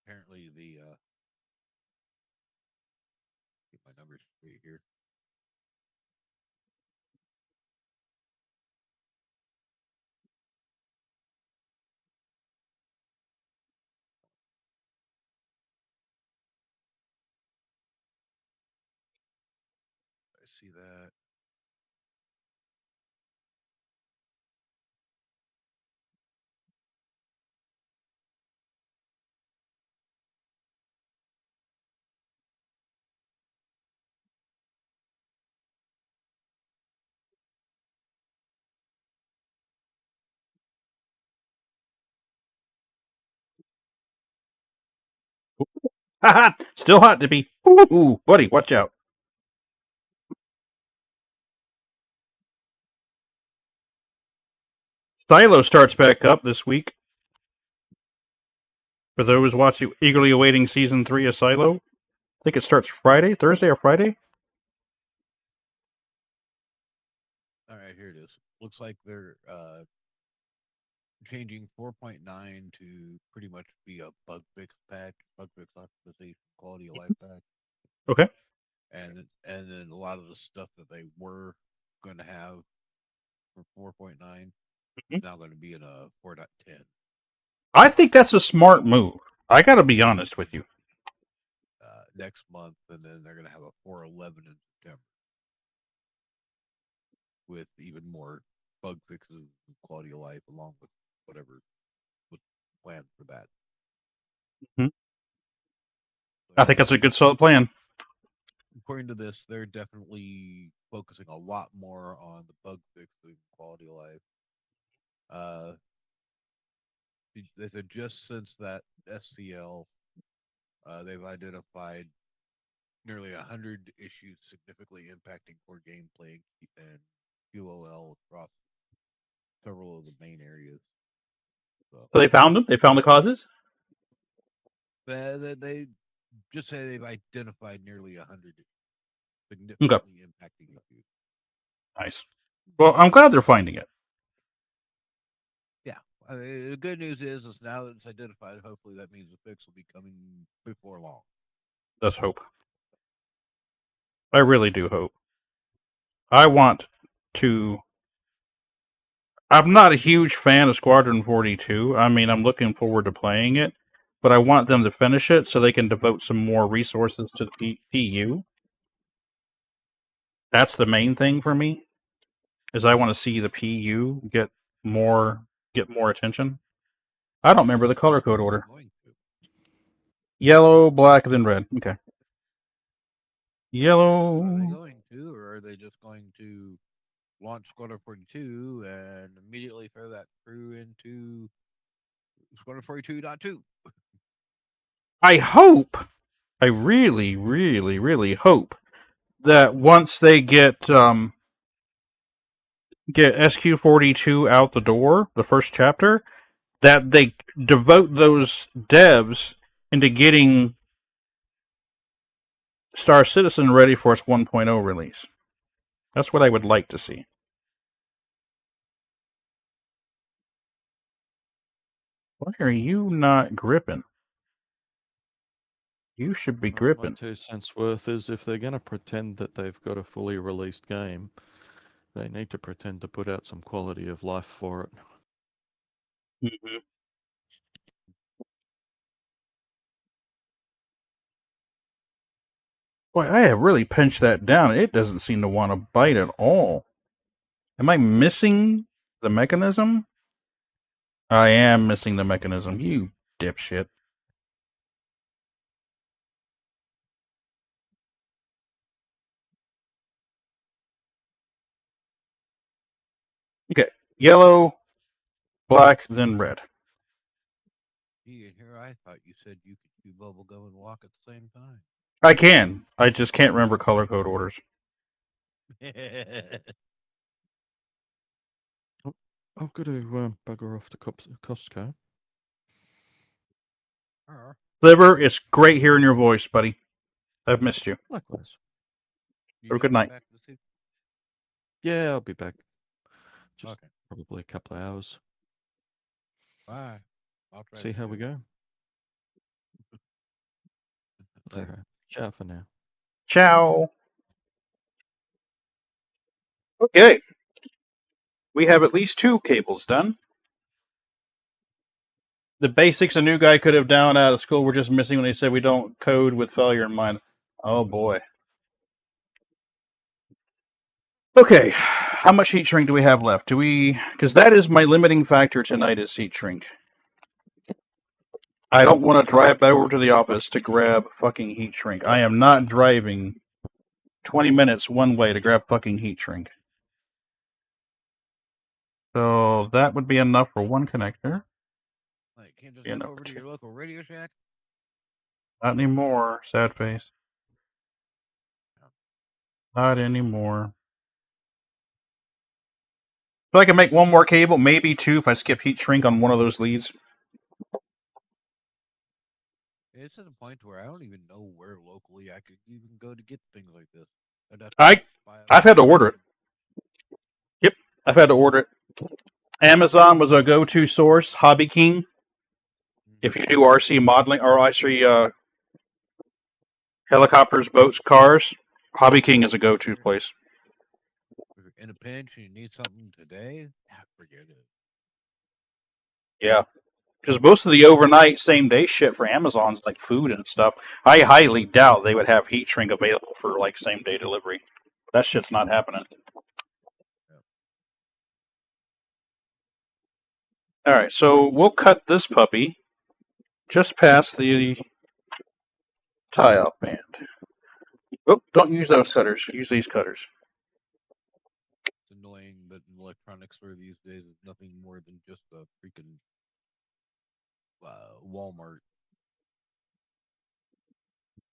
Apparently, get my numbers straight here. I see that. Still hot to be. Ooh, buddy, watch out. Silo starts back up this week. For those watching, eagerly awaiting season 3 of Silo, I think it starts Thursday or Friday. All right, here it is. Looks like they're changing 4.9 to pretty much be a bug fix patch, bug fix optimization, quality of life patch. Okay. And then a lot of the stuff that they were going to have for 4.9 is now going to be in a 4.10. I think that's a smart move. I got to be honest with you. Next month, and then they're going to have a 4.11 in September with even more bug fixes and quality of life, along with whatever was planned for that. Mm-hmm. I think that's a good solid plan. According to this, they're definitely focusing a lot more on the bug fixing, quality of life. They said just since that SCL, they've identified nearly 100 issues significantly impacting core gameplay and QOL across several of the main areas. So they found them? They found the causes? They just say they've identified nearly 100 significantly impacting issues. Nice. Well, I'm glad they're finding it. Yeah. I mean, the good news is now that it's identified, hopefully that means the fix will be coming before long. Let's hope. I really do hope. I want to. I'm not a huge fan of Squadron 42. I mean, I'm looking forward to playing it, but I want them to finish it so they can devote some more resources to the PU. That's the main thing for me. Is I want to see the PU get more attention. I don't remember the color code order. Yellow, black, then red. Okay. Yellow. Are they going to, or are they just going to launch Squadron 42 and immediately throw that through into Squadron 42.2? I hope, I really, really, really hope that once they get SQ42 out the door, the first chapter, that they devote those devs into getting Star Citizen ready for its 1.0 release. That's what I would like to see. Why are you not gripping? You should be gripping. My 2 cents worth is if they're going to pretend that they've got a fully released game, they need to pretend to put out some quality of life for it. Mm-hmm. Boy, I have really pinched that down. It doesn't seem to want to bite at all. Am I missing the mechanism? I am missing the mechanism, you dipshit. Okay, yellow, black, then red. Gee, and here I thought you said you could chew bubblegum and walk at the same time. I can. I just can't remember color code orders. I've got to bugger off to Costco. Liver, it's great hearing your voice, buddy. I've missed you. Likewise. Have a good night. Yeah, I'll be back. Just Okay. probably a couple of hours. Bye. I'll try See to how do we it. go. All Later. right. Ciao for now. Ciao. Okay. We have at least 2 cables done. The basics a new guy could have down out of school were just missing when they said we don't code with failure in mind. Oh boy. Okay, how much heat shrink do we have left? Do we... Because that is my limiting factor tonight is heat shrink. I don't want to drive over to the office to grab fucking heat shrink. I am not driving 20 minutes one way to grab fucking heat shrink. So that would be enough for one connector. Like, can't just Yeah, nip no, over to two. your local Radio Shack? Not anymore, sad face. Not anymore. So I can make one more cable, maybe 2 if I skip heat shrink on one of those leads. It's to the point where I don't even know where locally I could even go to get things like this. I've had to order it. Yep, I've had to order it. Amazon was a go-to source. Hobby King. If you do RC modeling or RC helicopters, boats, cars, Hobby King is a go-to place. If you're in a pinch and you need something today, forget it. Yeah. Because most of the overnight, same-day shit for Amazon's like food and stuff. I highly doubt they would have heat shrink available for like same-day delivery. That shit's not happening. All right, so we'll cut this puppy just past the tie-off band. Oh, don't use those cutters. Use these cutters. It's annoying, but an electronics store these days is nothing more than just a freaking Walmart.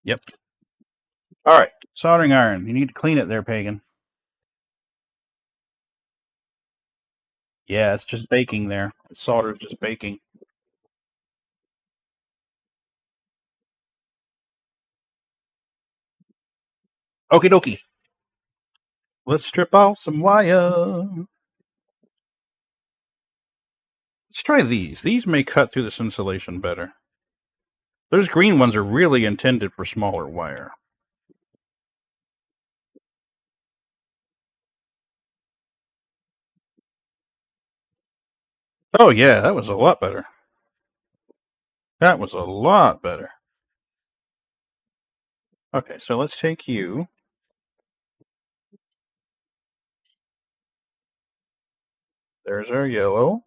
Yep. All right, soldering iron. You need to clean it there, Pagan. Yeah, it's just baking there. The solder's just baking. Okie dokie. Let's strip off some wire. Let's try these. These may cut through this insulation better. Those green ones are really intended for smaller wire. Oh yeah, that was a lot better. That was a lot better. Okay, so let's take you. There's our yellow.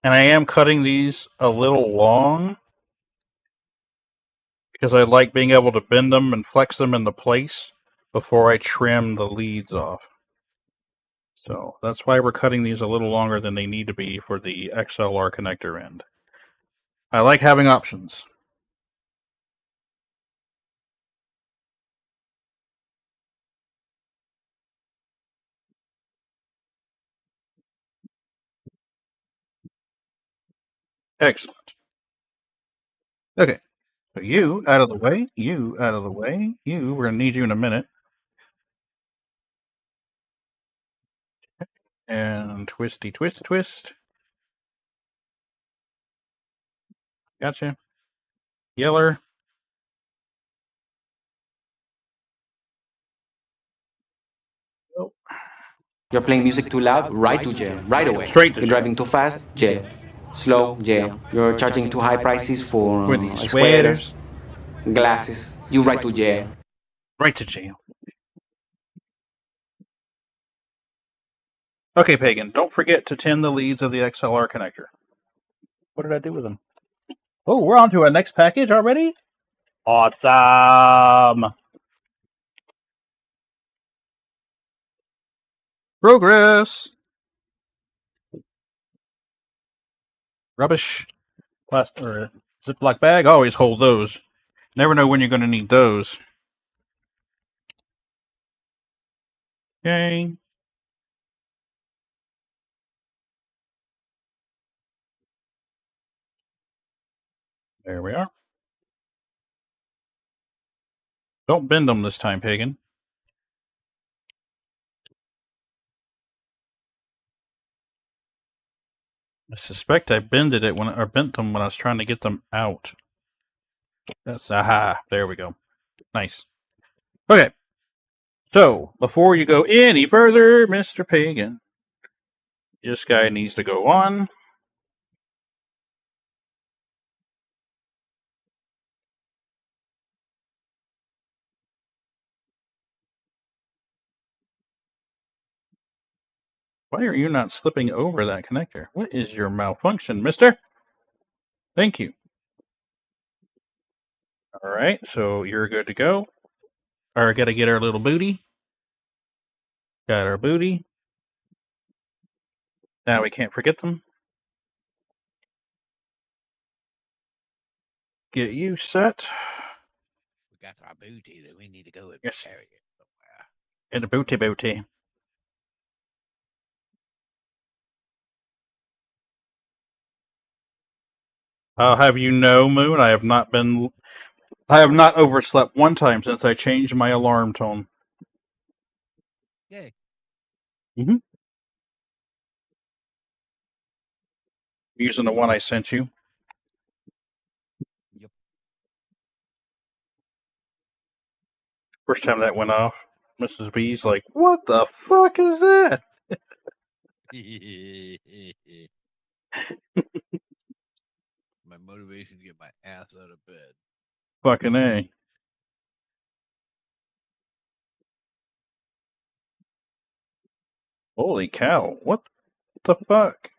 And I am cutting these a little long because I like being able to bend them and flex them into place before I trim the leads off. So that's why we're cutting these a little longer than they need to be for the XLR connector end. I like having options. Excellent. Okay. So you out of the way, you out of the way, you, we're going to need you in a minute. And twisty, twist, twist. Gotcha. Yeller. You're playing music too loud, right to jail, right away. Straight to You're jail. driving too fast, jail. Slow, jail. You're charging too high prices for these sweaters, glasses. You right to jail. Right to jail. Okay, Pagan, don't forget to tin the leads of the XLR connector. What did I do with them? Oh, we're on to our next package already? Awesome! Progress! Rubbish. Plastic or Ziploc bag. Always hold those. Never know when you're going to need those. Okay. There we are. Don't bend them this time, Pagan. I suspect I bent them when I was trying to get them out. That's aha. There we go. Nice. Okay. So before you go any further, Mr. Pagan, this guy needs to go on. Why are you not slipping over that connector? What is your malfunction, mister? Thank you. All right, so you're good to go. All right, got to get our little booty. Got our booty. Now we can't forget them. Get you set. We got our booty that we need to go and Yes. carry it somewhere. And a booty. I'll have you know, Moon, I have not overslept one time since I changed my alarm tone. Yay. Mm-hmm. Using the one I sent you. Yep. First time that went off, Mrs. B's like, "What the fuck is that?" My motivation to get my ass out of bed. Fucking A. Holy cow. What the fuck?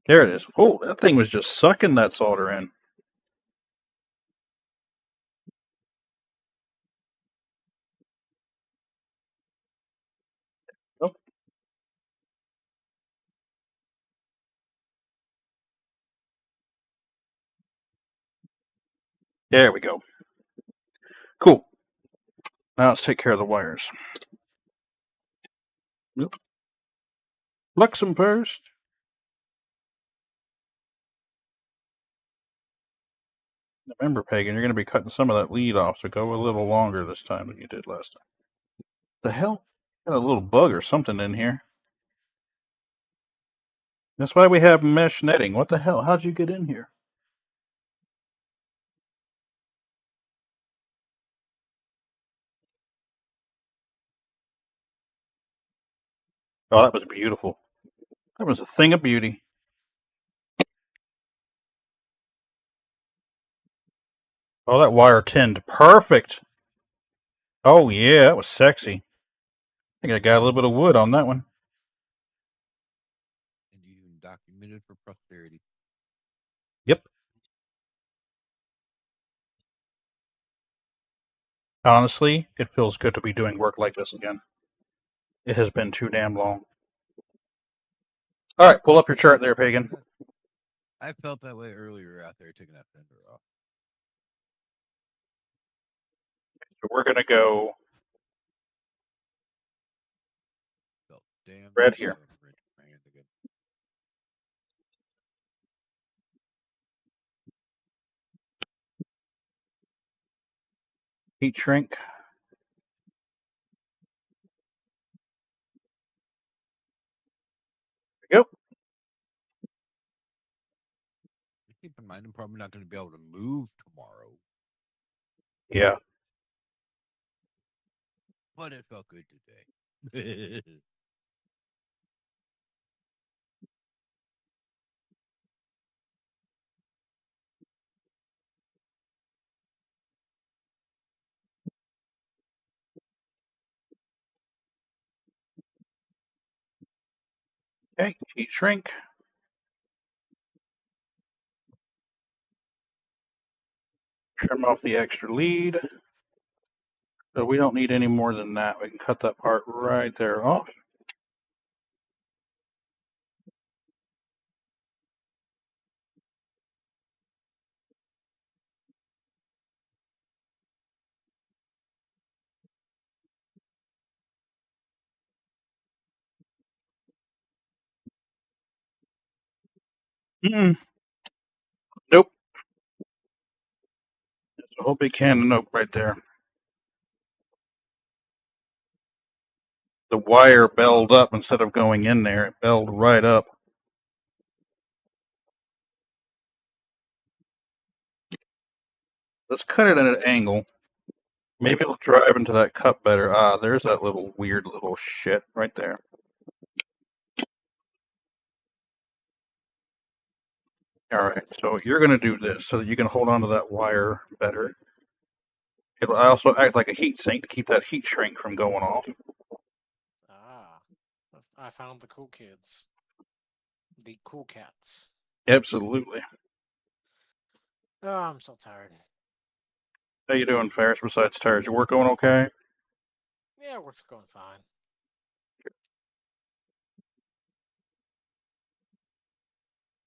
There it is. Oh, that thing was just sucking that solder in. Oh. There we go. Cool. Now let's take care of the wires. Yep. Flux them first. Remember, Pagan, you're going to be cutting some of that lead off, so go a little longer this time than you did last time. The hell? Got a little bug or something in here. That's why we have mesh netting. What the hell? How'd you get in here? Oh, that was beautiful. That was a thing of beauty. Oh, that wire tinned perfect. Oh, yeah, that was sexy. I think I got a little bit of wood on that one. And even documented for posterity. Yep. Honestly, it feels good to be doing work like this again. It has been too damn long. All right, pull up your chart there, Pagan. I felt that way earlier out there taking that fender off. So we're going to go Felt damn red here. Heat shrink. There we go. Keep in mind, I'm probably not going to be able to move tomorrow. Yeah. But it felt good today. Okay, heat shrink. Trim off the extra lead. So we don't need any more than that. We can cut that part right there off. Mm-mm. Nope. There's a whole big can of nope right there. The wire belled up instead of going in there. It belled right up. Let's cut it at an angle. Maybe it'll drive into that cup better. Ah, there's that little weird little shit right there. Alright, so you're going to do this so that you can hold on to that wire better. It'll also act like a heat sink to keep that heat shrink from going off. Ah, I found the cool kids. The cool cats. Absolutely. Oh, I'm so tired. How you doing, Ferris, besides tires? Your work going okay? Yeah, work's going fine.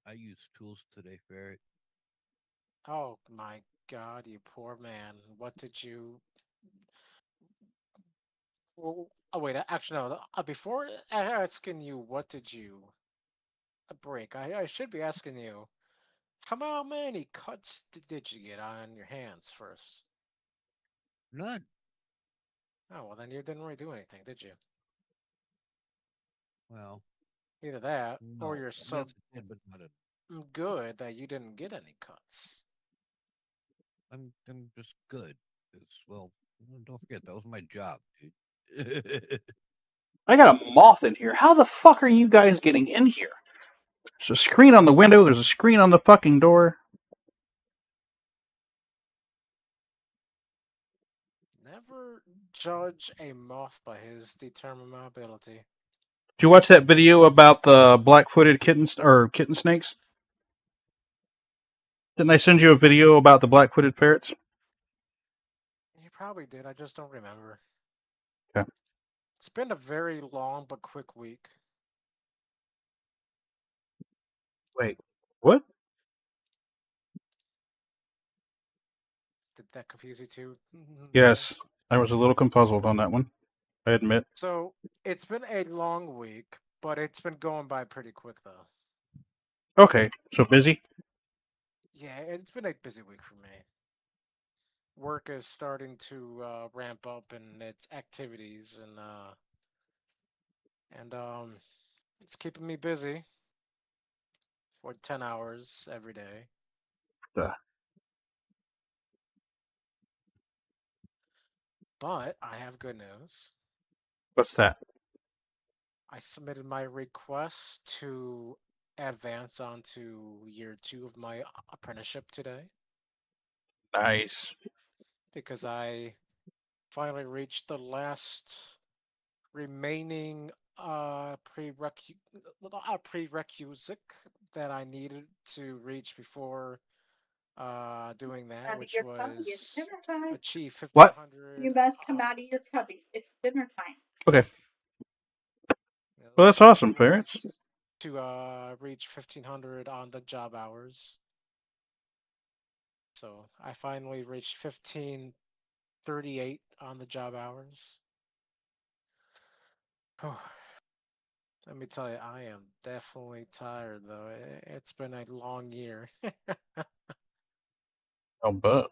I used tools today, Ferret. Oh my god, you poor man. What did you... Oh wait, actually no. Before asking you what did you break, I should be asking you how many cuts did you get on your hands first? None. Oh well, then you didn't really do anything, did you? Well, Either that, or no. you're so Yes, it did, but not a. good that you didn't get any cuts. I'm just good. Well, don't forget that was my job, dude. I got a moth in here. How the fuck are you guys getting in here? There's a screen on the window. There's a screen on the fucking door. Never judge a moth by his determinability. Did you watch that video about the black-footed kittens or kitten snakes? Didn't I send you a video about the black-footed ferrets? You probably did. I just don't remember. Okay. It's been a very long but quick week. Wait, what? Did that confuse you too? Yes, I was a little confuzzled on that one. I admit. So it's been a long week, but it's been going by pretty quick though. Okay, so busy? Yeah, it's been a busy week for me. Work is starting to ramp up in its activities, and it's keeping me busy for 10 hours every day. But I have good news. What's that? I submitted my request to advance onto year 2 of my apprenticeship today Nice. because I finally reached the last remaining prerequisite that I needed to reach before doing that, which was achieve What? 1500. You must come out of your cubby. It's dinner time. Okay. Well, that's awesome, Ferrets. To reach 1500 on the job hours. So I finally reached 1538 on the job hours. Let me tell you, I am definitely tired though. It's been a long year. I'll bet.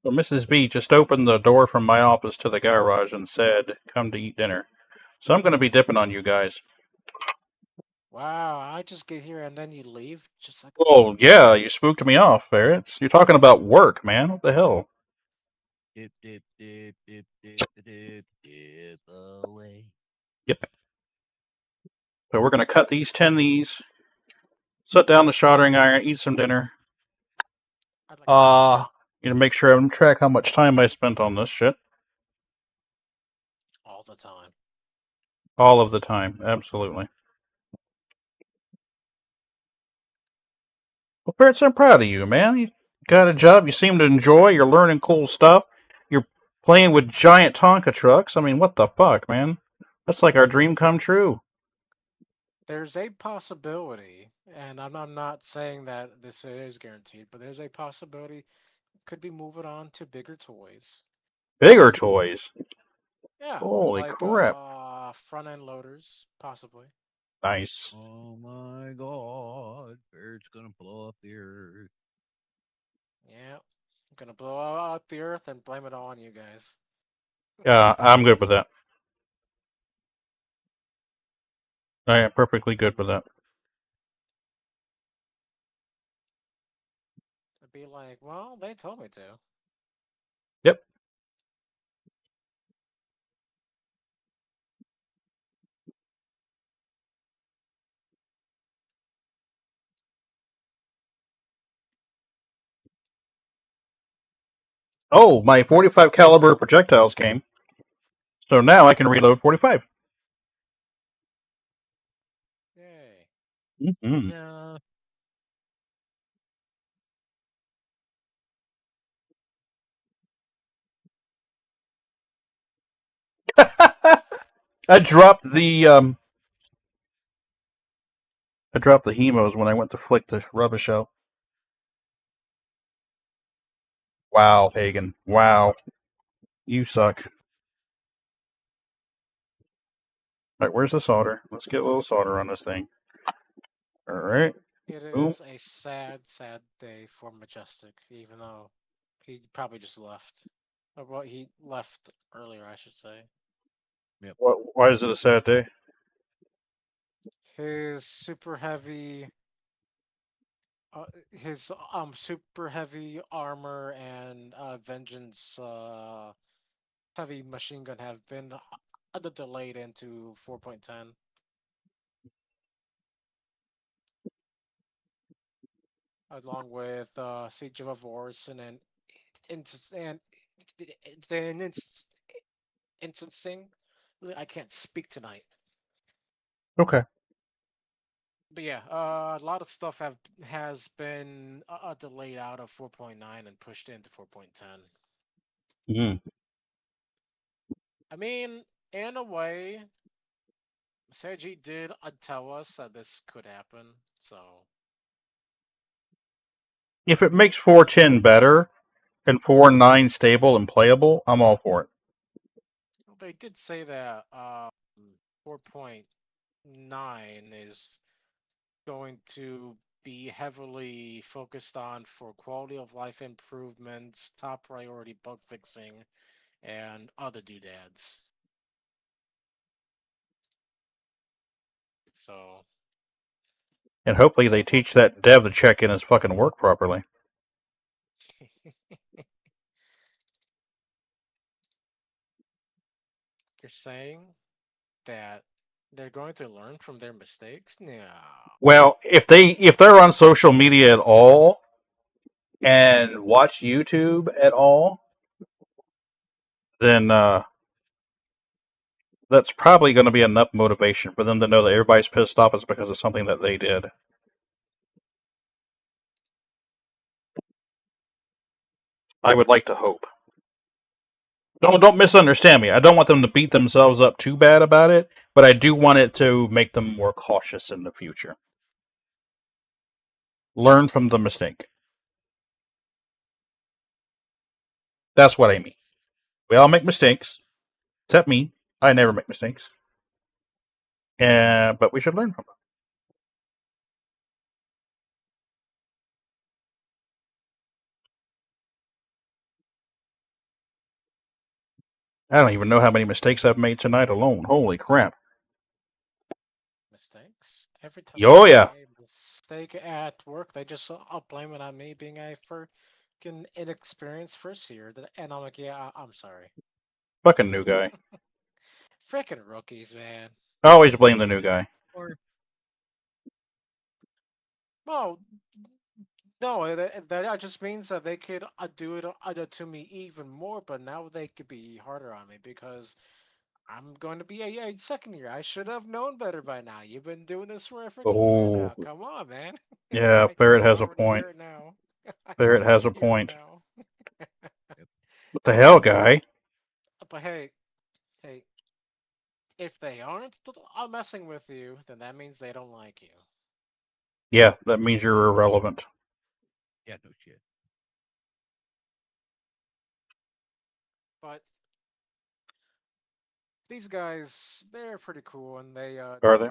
Well, Mrs. B just opened the door from my office to the garage and said, "Come to eat dinner." So I'm going to be dipping on you guys. Wow, I just get here and then you leave? Just like Well, yeah, you spooked me off, Ferrets. You're talking about work, man. What the hell? Dip, dip, dip, dip, dip, dip, dip away. Yep. So we're going to cut these, 10 these, set down the soldering iron, eat some dinner. Make sure I'm track how much time I spent on this shit. all the time. All of the time, absolutely. Well, Ferrets, I'm proud of you, man. You got a job you seem to enjoy. You're learning cool stuff. You're playing with giant Tonka trucks. I mean, what the fuck, man? That's like our dream come true. There's a possibility, and I'm not saying that this is guaranteed, but there's a possibility could be moving on to bigger toys. Bigger toys? Yeah, Holy like crap! front end loaders, possibly. Nice. Oh my god, Bear's gonna blow up the earth. Yeah, I'm gonna blow up the earth and blame it all on you guys. Yeah, I'm good with that. I am perfectly good with that. I'd be like, well, they told me to. Yep. Oh, my 45 caliber projectiles came. So now I can reload 45. Yay. Mm-hmm. Yeah. I dropped the hemos when I went to flick the rubbish out. Wow, Hagen. Wow. You suck. Alright, where's the solder? Let's get a little solder on this thing. Alright. It Boom. is a sad, sad day for Majestic, even though he probably just left. Or well, he left earlier, I should say. Yep. Why is it a sad day? His super heavy, super heavy armor and vengeance heavy machine gun have been delayed into 4.10. Along with Siege of Avors and then then instancing. I can't speak tonight. Okay. But yeah, a lot of stuff has been delayed out of 4.9 and pushed into 4.10. Mm. I mean, in a way, Seiji did tell us that this could happen, so If it makes 410 better and 4.9 stable and playable, I'm all for it. they did say that 4.9 is going to be heavily focused on for quality of life improvements, top priority bug fixing, and other doodads. So And hopefully they teach that dev to check in his fucking work properly. you're saying that they're going to learn from their mistakes? No. Well, if they're on social media at all and watch YouTube at all, then that's probably going to be enough motivation for them to know that everybody's pissed off is because of something that they did. I would like to hope. Don't misunderstand me. I don't want them to beat themselves up too bad about it, but I do want it to make them more cautious in the future. Learn from the mistake. That's what I mean. We all make mistakes, except me. I never make mistakes. But we should learn from them. I don't even know how many mistakes I've made tonight alone. Holy crap. Mistakes? Every time Oh, I yeah. make a mistake at work, they just blame it on me being a freaking inexperienced first year. And I'm like, yeah, I'm sorry. Fucking new guy. Freaking rookies, man. I always blame the new guy. Well, no, that just means that they could do it to me even more, but now they could be harder on me because I'm going to be a second year. I should have known better by now. You've been doing this for a freaking year Oh. now. Come on, man. Yeah, I Barrett can has a already point. hear it now. Barrett has a Hear it point. now. What the hell, guy? But hey, if they aren't messing with you, then that means they don't like you. Yeah, that means you're irrelevant. Yeah, no shit. But these guys, they're pretty cool, and they Are they?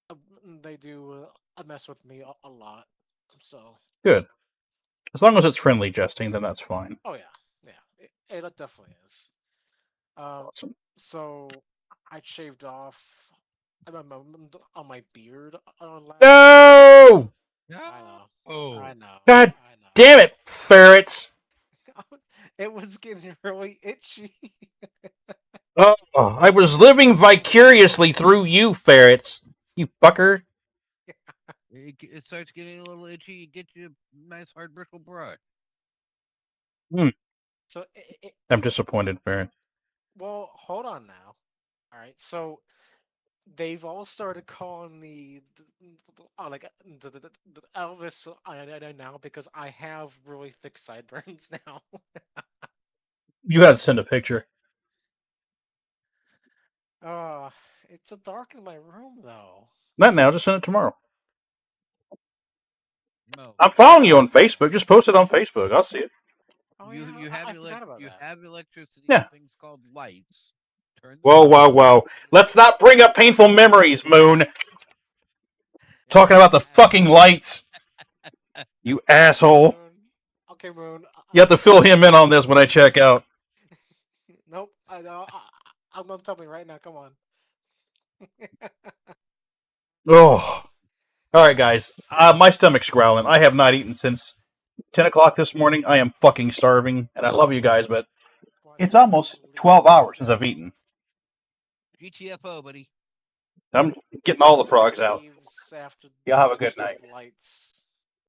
uh, they do mess with me a lot. So Good. As long as it's friendly jesting, then that's fine. oh yeah, it definitely is. Awesome. So I shaved off on my beard last. No! I know. Oh, I know. God I know. damn it, ferrets! It was getting really itchy. Oh, I was living vicariously through you, ferrets. You fucker. it starts getting a little itchy. You get you a nice hard bristle brush. So I'm disappointed, ferret. well, hold on now. All right, so they've all started calling me like the Elvis now because I have really thick sideburns now. You gotta send a picture. Uh, it's so dark in my room though. Not now, just send it tomorrow. No. I'm following you on Facebook. Just post it on Facebook. I'll see it. Oh You yeah, you have I forgot about you that. have electricity Yeah. and things called lights. Turn them Whoa, on. whoa, whoa. Let's not bring up painful memories, Moon. Talking about the fucking lights. You asshole. Moon. Okay, Moon. You have to fill him in on this when I check out. Nope. I know. I'm telling you right now. Come on. Oh. Alright, guys. My stomach's growling. I have not eaten since 10 o'clock this morning. I am fucking starving. And I love you guys, but it's almost 12 hours since I've eaten. GTFO, buddy. I'm getting all the frogs out. Leaves after Y'all have a good the night. lights.